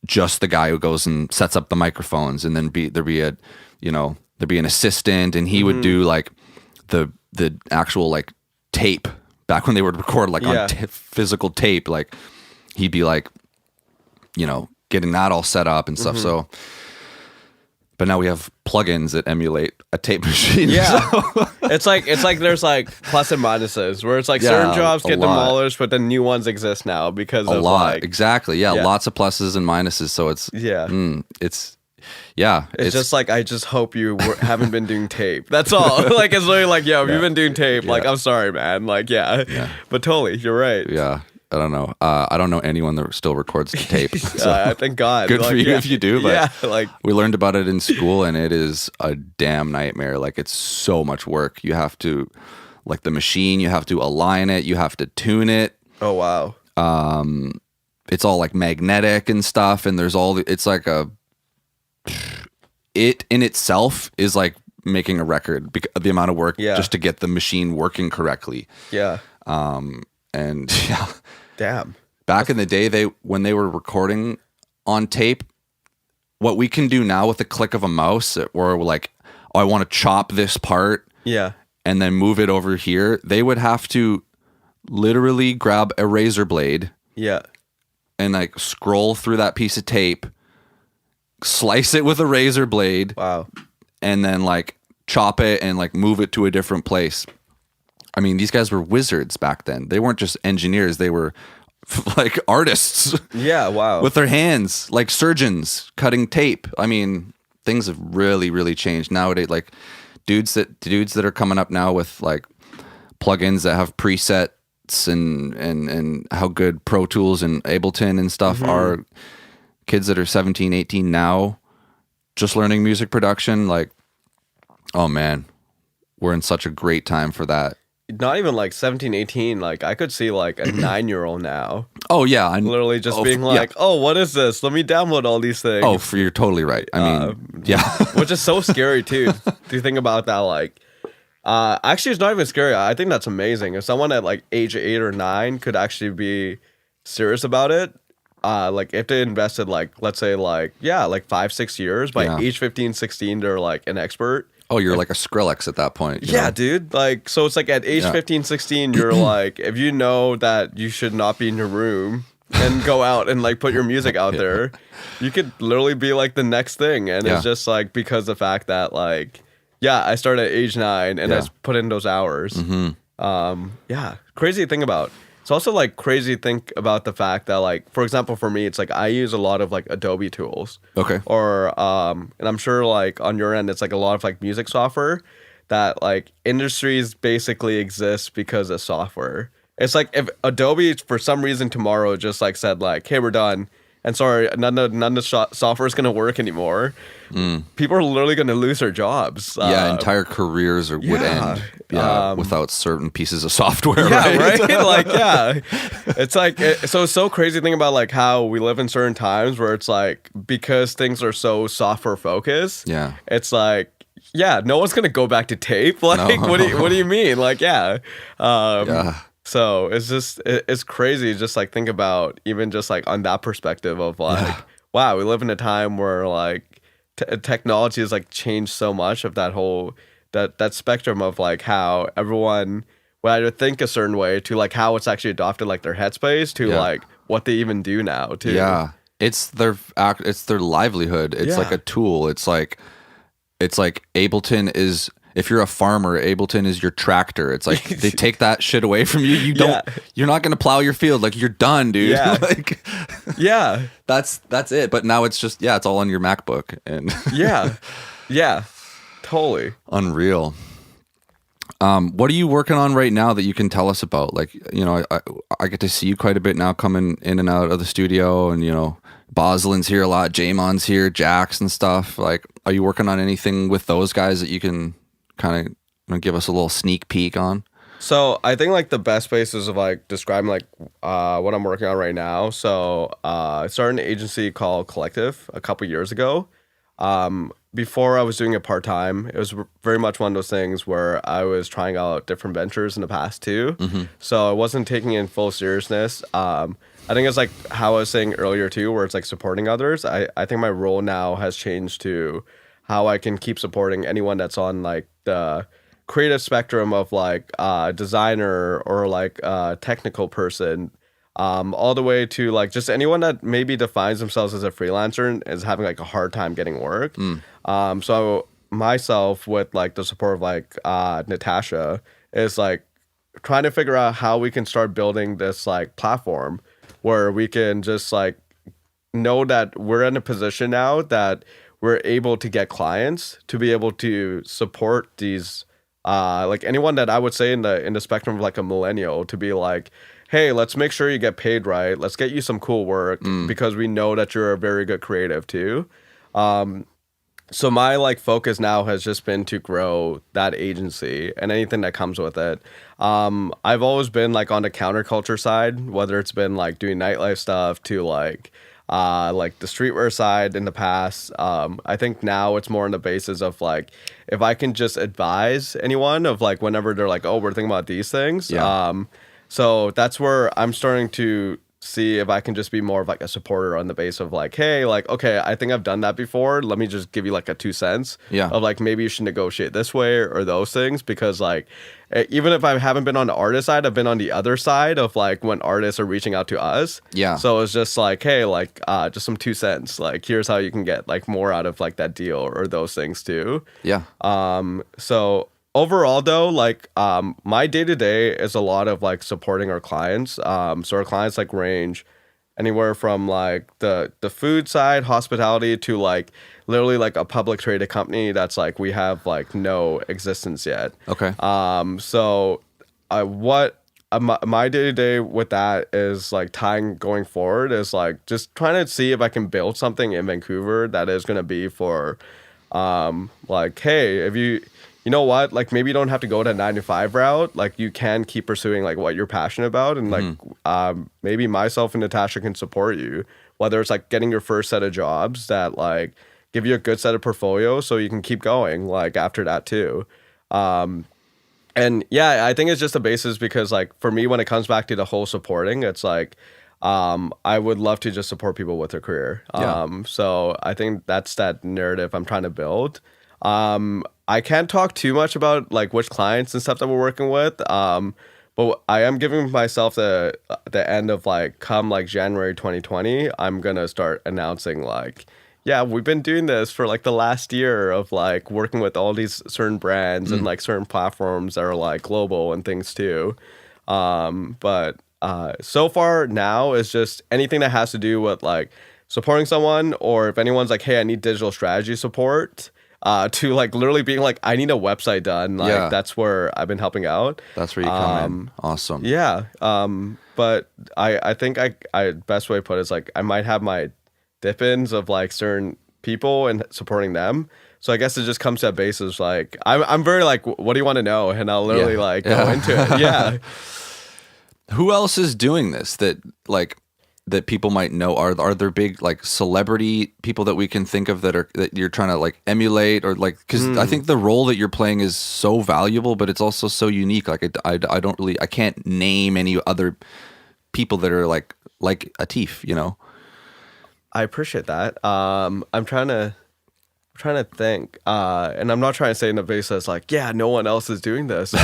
just the guy who goes and sets up the microphones, and then there'd be an assistant, and he would do like the actual like tape. Back when they would record like on physical tape, like he'd be like, getting that all set up and stuff. So, but now we have plugins that emulate a tape machine. Yeah, so. it's like there's like plus and minuses where it's like certain jobs get demolished, but then new ones exist now because of like exactly. Yeah, lots of pluses and minuses. So it's it's just like, I just hope you haven't been doing tape. That's all. Like, it's literally like, if you've been doing tape, like, I'm sorry, man. Like, but totally, you're right. Yeah. I don't know. I don't know anyone that still records the tape. So thank God. Good for you if you do. But like we learned about it in school, and it is a damn nightmare. Like, it's so much work. You have to, like, the machine, you have to align it, you have to tune it. Oh wow. It's all like magnetic and stuff, and there's it's like it in itself is like making a record, the amount of work just to get the machine working correctly. Yeah. And damn. Back in the day, when they were recording on tape, what we can do now with the click of a mouse, or like, I want to chop this part, and then move it over here, they would have to literally grab a razor blade, and like scroll through that piece of tape, slice it with a razor blade, and then like chop it and like move it to a different place. I mean, these guys were wizards back then. They weren't just engineers, they were like artists. Yeah, wow. With their hands, like surgeons cutting tape. I mean, things have really, really changed nowadays. Like dudes that are coming up now with like plugins that have presets and how good Pro Tools and Ableton and stuff are. Kids that are 17, 18 now, just learning music production, like, oh man, we're in such a great time for that. Not even like 17, 18, like I could see like a 9-year-old now. Oh yeah. Literally just being like, oh, what is this? Let me download all these things. Oh, you're totally right. I mean, Which is so scary too. Do you think about that? Like, actually it's not even scary. I think that's amazing. If someone at like age 8 or 9 could actually be serious about it, like if they invested like, let's say like 5-6 years, by age 15, 16, they're like an expert. Oh, you're like a Skrillex at that point. Yeah, know? Dude. Like, so it's like at age 15, 16, you're like, if you know that you should not be in your room and go out and like put your music out there, you could literally be like the next thing. And it's just like, because the fact that like, I started at age 9 and I put in those hours. Crazy to think about. It's also like crazy to think about the fact that like, for example, for me, it's like I use a lot of like Adobe tools. Okay. Or and I'm sure like on your end, it's like a lot of like music software that like industries basically exist because of software. It's like if Adobe for some reason tomorrow just like said like, hey, we're done, and sorry, none of the software is going to work anymore. People are literally going to lose their jobs. Entire careers would end without certain pieces of software. Right? Like, it's like, so it's so crazy to think about like how we live in certain times where it's like, because things are so software focused, it's like, no one's going to go back to tape. Like, what do you mean? Like, So it's just, it's crazy just like think about even just like on that perspective of like, wow, we live in a time where like technology has like changed so much of that whole, that spectrum of like how everyone would either think a certain way to like how it's actually adopted like their headspace to like what they even do now too. Yeah. It's their livelihood. It's like a tool. It's like Ableton if you're a farmer, Ableton is your tractor. It's like they take that shit away from you. You don't. Yeah. You're not gonna plow your field. Like you're done, dude. Yeah. Like Yeah. that's it. But now it's just it's all on your MacBook and Yeah. Totally. unreal. What are you working on right now that you can tell us about? Like, you know, I get to see you quite a bit now coming in and out of the studio, and, you know, Boslin's here a lot, Jamon's here, Jax and stuff. Like, are you working on anything with those guys that you can kind of give us a little sneak peek on? So I think like the best basis of like describing like what I'm working on right now. So I started an agency called Co-llective a couple years ago. Before I was doing it part-time, it was very much one of those things where I was trying out different ventures in the past too. So I wasn't taking it in full seriousness. I think it's like how I was saying earlier too, where it's like supporting others. I think my role now has changed to how I can keep supporting anyone that's on like the creative spectrum of like designer or like technical person, all the way to like just anyone that maybe defines themselves as a freelancer and is having like a hard time getting work. So myself with like the support of like Natasha is like trying to figure out how we can start building this like platform where we can just like know that we're in a position now that we're able to get clients to be able to support these like anyone that I would say in the spectrum of like a millennial to be like, hey, let's make sure you get paid right. Let's get you some cool work because we know that you're a very good creative too. So my like focus now has just been to grow that agency and anything that comes with it. I've always been like on the counterculture side, whether it's been like doing nightlife stuff to like the streetwear side in the past. I think now it's more on the basis of like if I can just advise anyone of like whenever they're like, oh, we're thinking about these things. So that's where I'm starting to see if I can just be more of like a supporter on the base of like, hey, like, okay, I think I've done that before. Let me just give you like a 2 cents of like, maybe you should negotiate this way or those things. Because like, even if I haven't been on the artist side, I've been on the other side of like when artists are reaching out to us. So it's just like, hey, like just some 2 cents. Like, here's how you can get like more out of like that deal or those things too. So overall though, like my day-to-day is a lot of like supporting our clients. So our clients like range anywhere from like the food side, hospitality, to like literally like a public traded company that's like we have like no existence yet. So my day-to-day with that is like tying going forward is like just trying to see if I can build something in Vancouver that is going to be for like, hey, if you know what, like maybe you don't have to go that 9-to-5 route. Like you can keep pursuing like what you're passionate about. And like maybe myself and Natasha can support you, whether it's like getting your first set of jobs that like give you a good set of portfolio so you can keep going like after that too. And yeah, I think it's just a basis because like for me, when it comes back to the whole supporting, it's like I would love to just support people with their career. So I think that's that narrative I'm trying to build. I can't talk too much about like which clients and stuff that we're working with. But I am giving myself the end of like come like January 2020, I'm gonna start announcing like, yeah, we've been doing this for like the last year of like working with all these certain brands and like certain platforms that are like global and things too. But so far now is just anything that has to do with like supporting someone, or if anyone's like, hey, I need digital strategy support. To like literally being like, I need a website done. Like that's where I've been helping out. That's where you come in. Awesome. But I think I best way to put it is like I might have my dip-ins of like certain people and supporting them. So I guess it just comes to that basis. Like I'm very like, what do you want to know? And I'll literally like go into it. Who else is doing this that like that people might know? Are there big like celebrity people that we can think of that you're trying to like emulate, or like, because I think the role that you're playing is so valuable, but it's also so unique. Like I don't really, I can't name any other people that are like Atif, you know. I appreciate that. I'm trying to think, and I'm not trying to say in the basis like, yeah, no one else is doing this.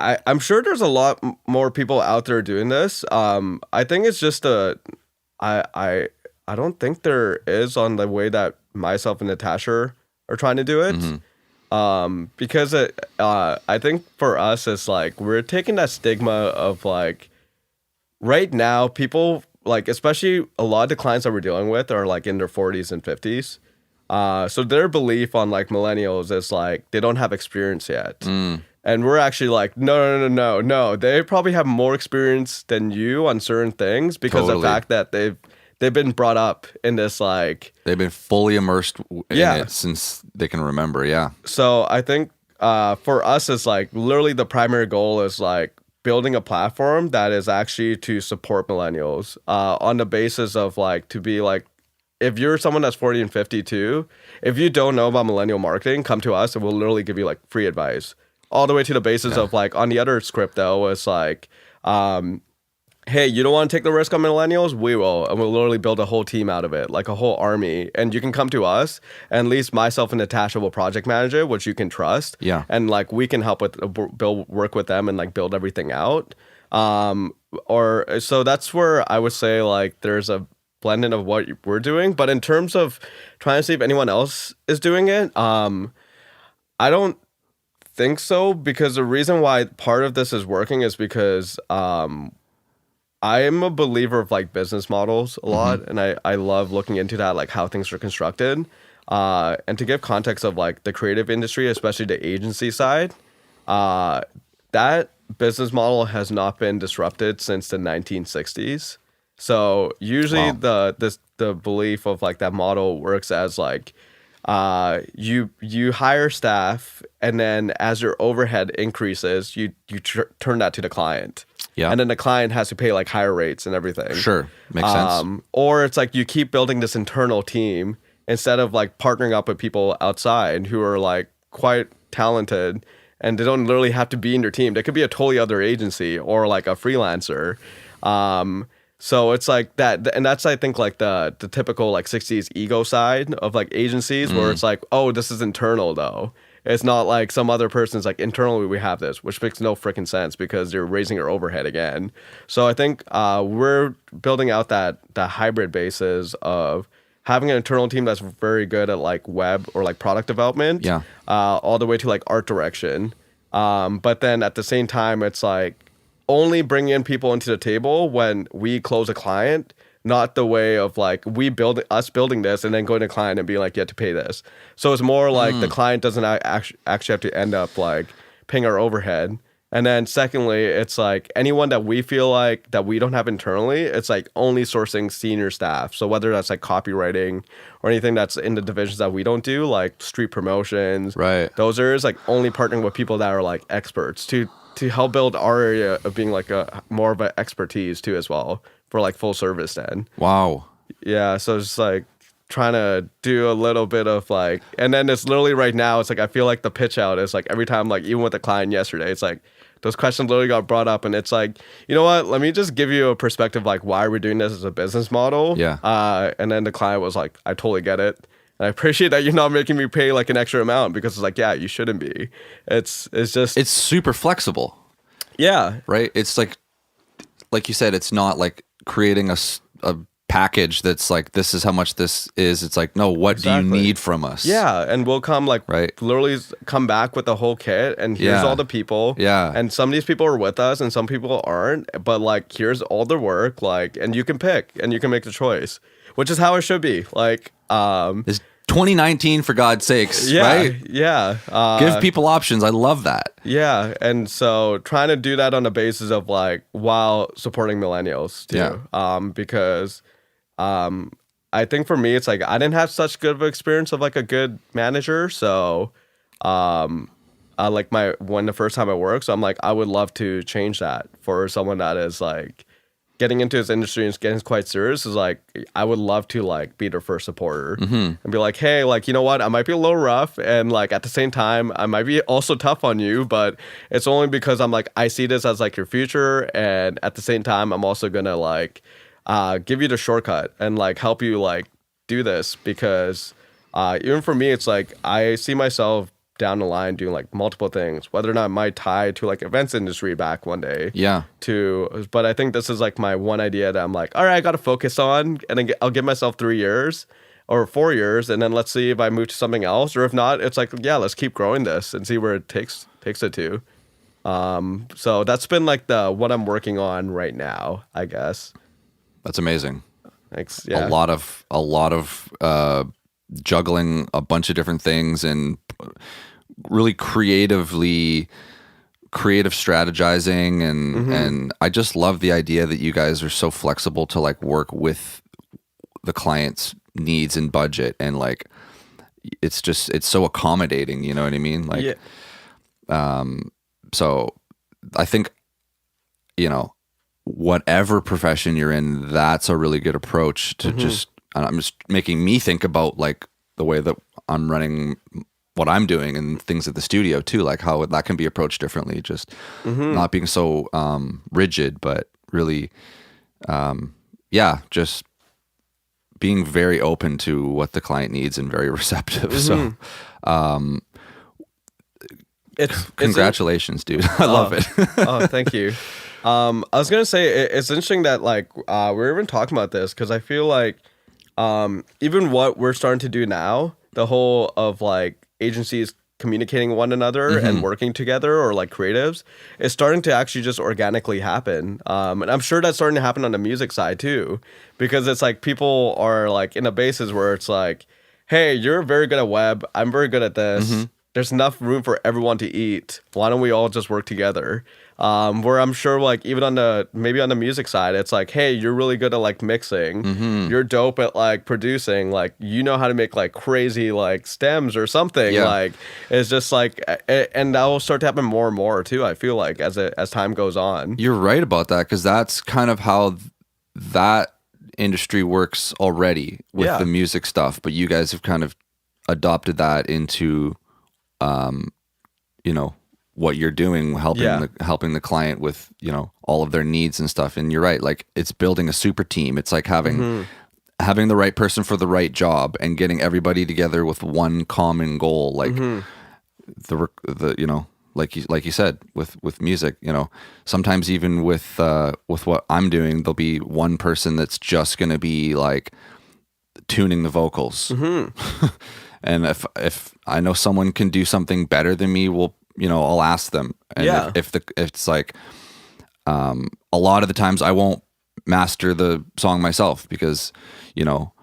I'm sure there's a lot more people out there doing this. I think it's just I don't think there is on the way that myself and Natasha are trying to do it. Because I think for us, it's like we're taking that stigma of like right now, people like, especially a lot of the clients that we're dealing with are like in their 40s and 50s. So their belief on like millennials is like they don't have experience yet. And we're actually like, no. They probably have more experience than you on certain things because of the fact that they've been brought up in this like they've been fully immersed in it since they can remember. Yeah. So I think for us, it's like literally the primary goal is like building a platform that is actually to support millennials on the basis of like to be like, if you're someone that's 40 and 52, if you don't know about millennial marketing, come to us and we'll literally give you like free advice. All the way to the basis of like on the other script though, it's like, hey, you don't want to take the risk on millennials? We will. And we'll literally build a whole team out of it, like a whole army. And you can come to us, and at least myself and Natasha will project manage it, which you can trust. Yeah. And like we can help with work with them and like build everything out. Or so that's where I would say like there's a blending of what we're doing. But in terms of trying to see if anyone else is doing it, I don't think so, because the reason why part of this is working is because I am a believer of like business models a lot, and I love looking into that, like how things are constructed. And to give context of like the creative industry, especially the agency side, that business model has not been disrupted since the 1960s. So usually the belief of like that model works as like you hire staff, and then as your overhead increases, you turn that to the client. Yeah. And then the client has to pay like higher rates and everything. Sure. Makes sense. Or it's like you keep building this internal team instead of like partnering up with people outside who are like quite talented, and they don't literally have to be in your team. They could be a totally other agency or like a freelancer. So it's like that, and that's I think like the typical like 60s ego side of like agencies where it's like, oh, this is internal though. It's not like some other person's like, internally we have this, which makes no freaking sense because you're raising your overhead again. So I think we're building out that hybrid basis of having an internal team that's very good at like web or like product development, all the way to like art direction. But then at the same time, it's like only bringing in people into the table when we close a client, not the way of like us building this and then going to client and being like, you have to pay this. So it's more like the client doesn't actually have to end up like paying our overhead. And then secondly, it's like anyone that we feel like that we don't have internally, it's like only sourcing senior staff. So whether that's like copywriting or anything that's in the divisions that we don't do, like street promotions, right? Those are like only partnering with people that are like experts to help build our area of being like a more of an expertise too as well for like full service then. Wow. Yeah. So it's like trying to do a little bit of like, and then it's literally right now, it's like I feel like the pitch out is like every time, like even with the client yesterday, it's like those questions literally got brought up, and it's like, you know what, let me just give you a perspective like why we're doing this as a business model. Yeah. And then the client was like, I totally get it. And I appreciate that you're not making me pay like an extra amount, because it's like, yeah, you shouldn't be. It's super flexible. Yeah. Right. It's like you said, it's not like creating a package that's like, this is how much this is. It's like, no, what do you need from us? Yeah. And we'll come like literally come back with the whole kit, and here's all the people. Yeah. And some of these people are with us and some people aren't, but like here's all the work, like, and you can pick and you can make the choice, which is how it should be. Like it's 2019, for God's sakes, right? Yeah. Give people options. I love that. Yeah. And so trying to do that on the basis of like, while supporting millennials too. Yeah. Because I think for me, it's like, I didn't have such good of an experience of like a good manager. So like the first time I worked, so I'm like, I would love to change that for someone that is like getting into this industry and getting quite serious. Is like, I would love to like be their first supporter and be like, hey, like, you know what, I might be a little rough, and like at the same time I might be also tough on you, but it's only because I'm like, I see this as like your future, and at the same time I'm also gonna like give you the shortcut and like help you like do this, because even for me, it's like I see myself down the line doing like multiple things, whether or not it might tie to like events industry back one day. Yeah. But I think this is like my one idea that I'm like, all right, I got to focus on, and then I'll give myself 3 years. or 4 years, and then let's see if I move to something else, or if not, it's like, yeah, let's keep growing this and see where it takes it to. So that's been like what I'm working on right now, I guess. That's amazing. Thanks. Yeah. A lot of juggling a bunch of different things and really creative strategizing and I just love the idea that you guys are so flexible to like work with the client's needs and budget, and like it's so accommodating, you know what I mean? Like so I think, you know, whatever profession you're in, that's a really good approach to I'm just making me think about like the way that I'm running what I'm doing and things at the studio too, like how that can be approached differently, just not being so rigid, but really, just being very open to what the client needs and very receptive. So, congratulations, dude. I love it. Oh, thank you. I was gonna say it's interesting that like we're even talking about this because I feel like even what we're starting to do now, the whole of like agencies communicating one another and working together, or like creatives, is starting to actually just organically happen. And I'm sure that's starting to happen on the music side too, because it's like people are like in a basis where it's like, hey, you're very good at web, I'm very good at this. There's enough room for everyone to eat. Why don't we all just work together? Where I'm sure like even on the music side, it's like, hey, you're really good at like mixing. You're dope at like producing. Like, you know how to make like crazy like stems or something. Yeah. Like, it's just like, and that will start to happen more and more too, I feel like, as time goes on. You're right about that, because that's kind of how that industry works already with the music stuff. But you guys have kind of adopted that into you know, what you're doing, helping the client with, you know, all of their needs and stuff. And you're right, like it's building a super team. It's like having the right person for the right job and getting everybody together with one common goal. Like the you know, like you said with music, you know, sometimes even with what I'm doing, there'll be one person that's just going to be like tuning the vocals. And if I know someone can do something better than me, I'll ask them. And if it's like, a lot of the times I won't master the song myself because, you know,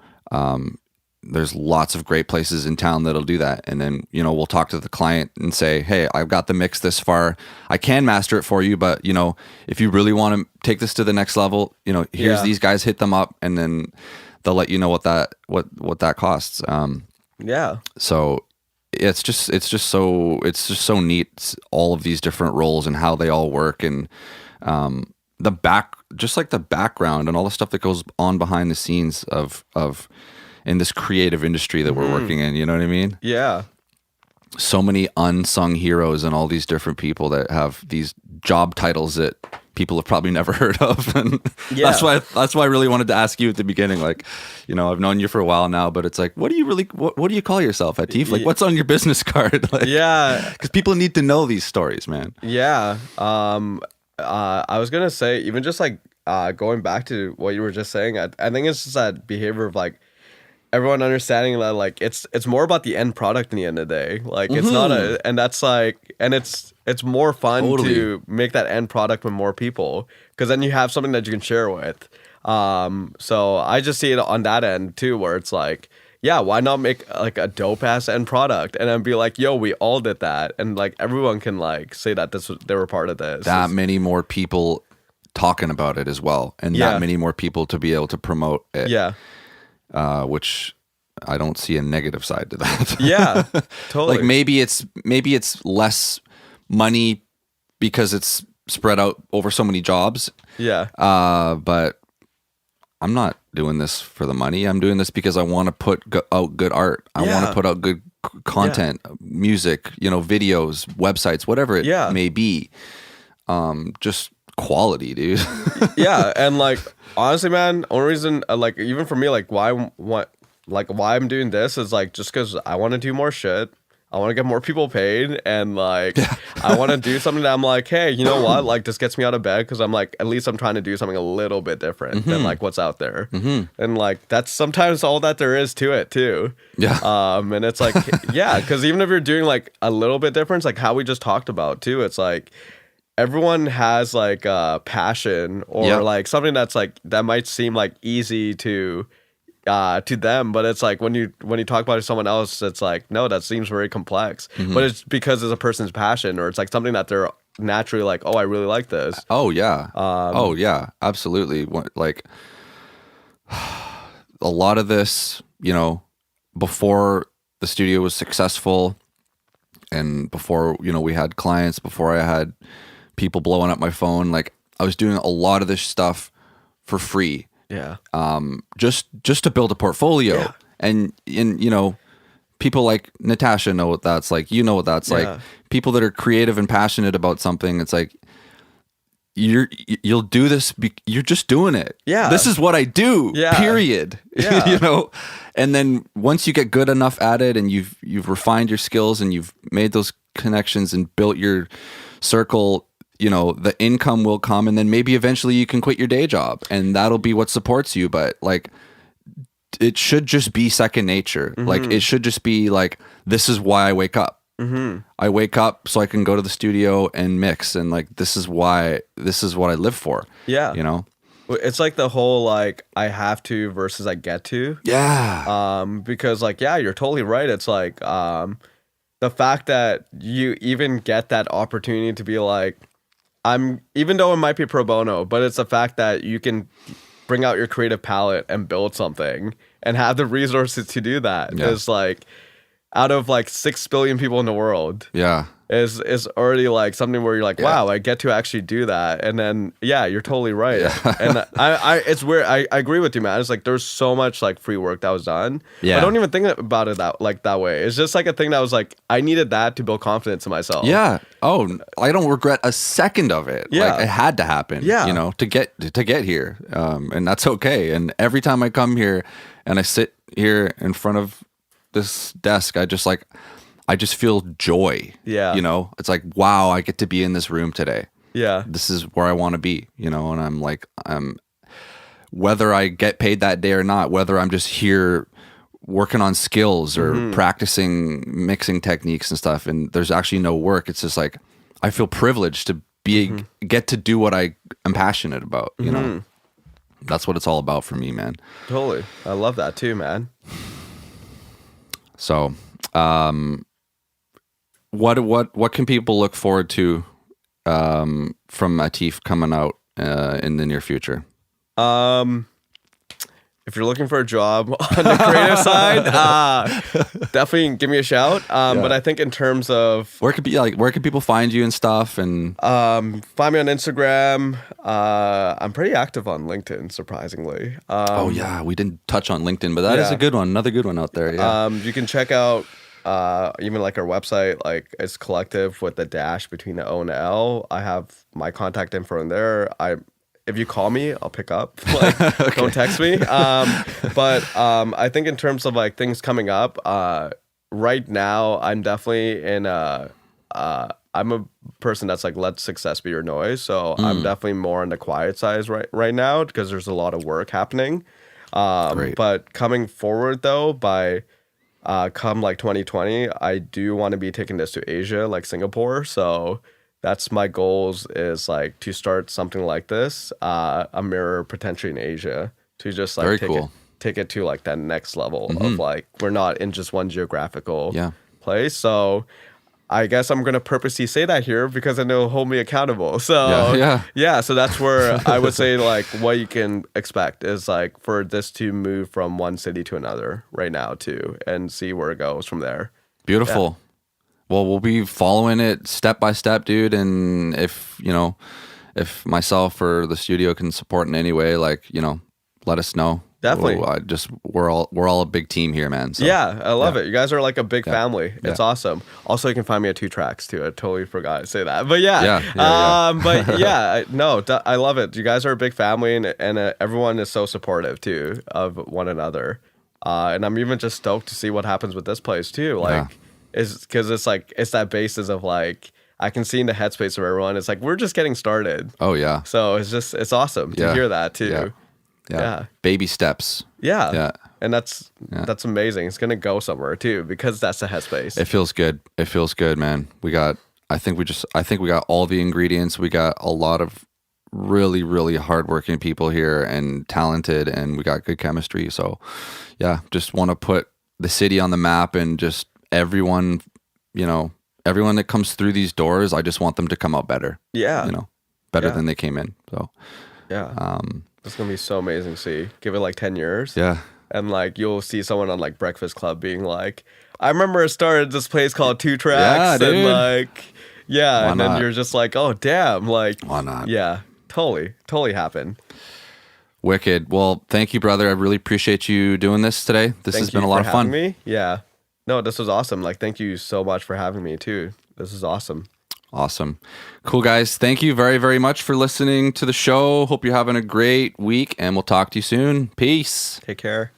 there's lots of great places in town that'll do that. And then, you know, we'll talk to the client and say, hey, I've got the mix this far. I can master it for you, but, you know, if you really want to take this to the next level, you know, here's these guys, hit them up, and then they'll let you know what that costs. So it's just so neat, all of these different roles and how they all work, and the background and all the stuff that goes on behind the scenes of in this creative industry that we're working in, you know what I mean? Yeah. So many unsung heroes and all these different people that have these job titles that people have probably never heard of. And that's why I really wanted to ask you at the beginning, like, you know, I've known you for a while now, but it's like, what do you call yourself, Atif? Like, what's on your business card? Like, because people need to know these stories, man. Yeah. I was gonna say, even just like going back to what you were just saying, I think it's just that behavior of like everyone understanding that like it's more about the end product in the end of the day. Like it's not and that's like, and it's more fun to make that end product with more people, because then you have something that you can share with. So I just see it on that end too, where it's like, yeah, why not make like a dope ass end product and then be like, yo, we all did that, and like everyone can like say that they were part of this. That many more people talking about it as well, and that many more people to be able to promote it. Yeah. Which I don't see a negative side to that. Yeah, totally. Like maybe it's less money because it's spread out over so many jobs. Yeah. But I'm not doing this for the money. I'm doing this because I want to put out good art. I want to put out good content, music, you know, videos, websites, whatever it may be. Just quality, dude. Yeah, and like honestly, man, only reason like even for me, like why I'm doing this is like just because I want to do more shit. I want to get more people paid, and like I want to do something that I'm like, hey, you know what? Like this gets me out of bed because I'm like, at least I'm trying to do something a little bit different than like what's out there, and like that's sometimes all that there is to it too. Yeah. And it's like, yeah, because even if you're doing like a little bit different, it's like how we just talked about too. It's like everyone has like a passion or like something that's like that might seem like easy to them, but it's like when you talk about it to someone else, it's like, no, that seems very complex. But it's because it's a person's passion, or it's like something that they're naturally like, oh, I really like this. Oh yeah. Oh yeah, absolutely. Like a lot of this, you know, before the studio was successful and before, you know, we had clients, before I had people blowing up my phone, like I was doing a lot of this stuff for free. Yeah. Just to build a portfolio. And you know, people like Natasha know what that's like. You know what that's like. People that are creative and passionate about something, it's like you'll do this. You're just doing it. Yeah. This is what I do. Yeah. Period. Yeah. You know. And then once you get good enough at it, and you've refined your skills, and you've made those connections and built your circle, you know, the income will come, and then maybe eventually you can quit your day job, and that'll be what supports you. But like, it should just be second nature. Like, it should just be like, this is why I wake up. I wake up so I can go to the studio and mix, and like, this is what I live for. Yeah. You know? It's like the whole like I have to versus I get to. Yeah. Because like, yeah, you're totally right. It's like the fact that you even get that opportunity to be like, even though it might be pro bono, but it's the fact that you can bring out your creative palette and build something and have the resources to do that. Is like, out of like 6 billion people in the world. Yeah. Is already like something where you're like, wow, I get to actually do that. And then, yeah, you're totally right. And I it's weird. I agree with you, man. It's like, there's so much like free work that was done. Yeah. I don't even think about it that way. It's just like a thing that was like, I needed that to build confidence in myself. Yeah. Oh, I don't regret a second of it. Yeah. Like, it had to happen, you know, to get here. And that's okay. And every time I come here and I sit here in front of this desk, I just feel joy. Yeah. You know, it's like, wow, I get to be in this room today. Yeah. This is where I want to be, you know, and I'm like, whether I get paid that day or not, whether I'm just here working on skills or practicing mixing techniques and stuff, and there's actually no work. It's just like, I feel privileged to get to do what I am passionate about, you know? That's what it's all about for me, man. Totally. I love that too, man. So, what can people look forward to from Atif coming out in the near future? If you're looking for a job on the creative side, definitely give me a shout. But I think in terms of where can people find you and stuff, and find me on Instagram. I'm pretty active on LinkedIn, surprisingly. Oh yeah, we didn't touch on LinkedIn, but that is a good one. Another good one out there. Yeah. You can check out even like our website, like it's Co-llective with the dash between the O and the L. I have my contact info in there. If you call me, I'll pick up. Like, don't text me. But I think in terms of like things coming up, right now I'm definitely in I'm a person that's like, let success be your noise. So I'm definitely more on the quiet side right now because there's a lot of work happening. But coming forward though, by come like 2020, I do want to be taking this to Asia, like Singapore. So that's my goals, is like to start something like this, a mirror potentially in Asia, to just like take it to like that next level of like, we're not in just one geographical place. So I guess I'm going to purposely say that here because I know it'll hold me accountable. So so that's where I would say like what you can expect is like for this to move from one city to another right now too, and see where it goes from there. Beautiful. Yeah. Well, we'll be following it step by step, dude. And if myself or the studio can support in any way, like, you know, let us know. Definitely. We're all a big team here, man. So, yeah, I love it. You guys are like a big family. It's awesome. Also, you can find me at 2 Tracks too. I totally forgot to say that. But I love it. You guys are a big family, and everyone is so supportive too of one another. And I'm even just stoked to see what happens with this place too. Like, is because it's like it's that basis of like I can see in the headspace of everyone. It's like we're just getting started. Oh yeah. So it's awesome to Yeah. hear that too. Yeah. Yeah. Baby steps. Yeah. Yeah. And that's amazing. It's gonna go somewhere too because that's the headspace. It feels good. It feels good, man. I think we got all the ingredients. We got a lot of really, really hardworking people here and talented, and we got good chemistry. So yeah, just want to put the city on the map and just everyone, everyone that comes through these doors, I just want them to come out better. Yeah. Better than they came in. So yeah. It's gonna be so amazing to see. Give it like 10 years. yeah. And like you'll see someone on like Breakfast Club being like, I remember it started this place called Two Tracks. Yeah, dude. And like, yeah. Why and not? then you're just like, oh damn. Like, Why not? Yeah, totally happened. Wicked. Well, thank you, brother. I really appreciate you doing this today. This has been a lot of fun. Me. Yeah. No, this was awesome. Like, thank you so much for having me too. This is awesome. Awesome. Cool, guys. Thank you very, very much for listening to the show. Hope you're having a great week, and we'll talk to you soon. Peace. Take care.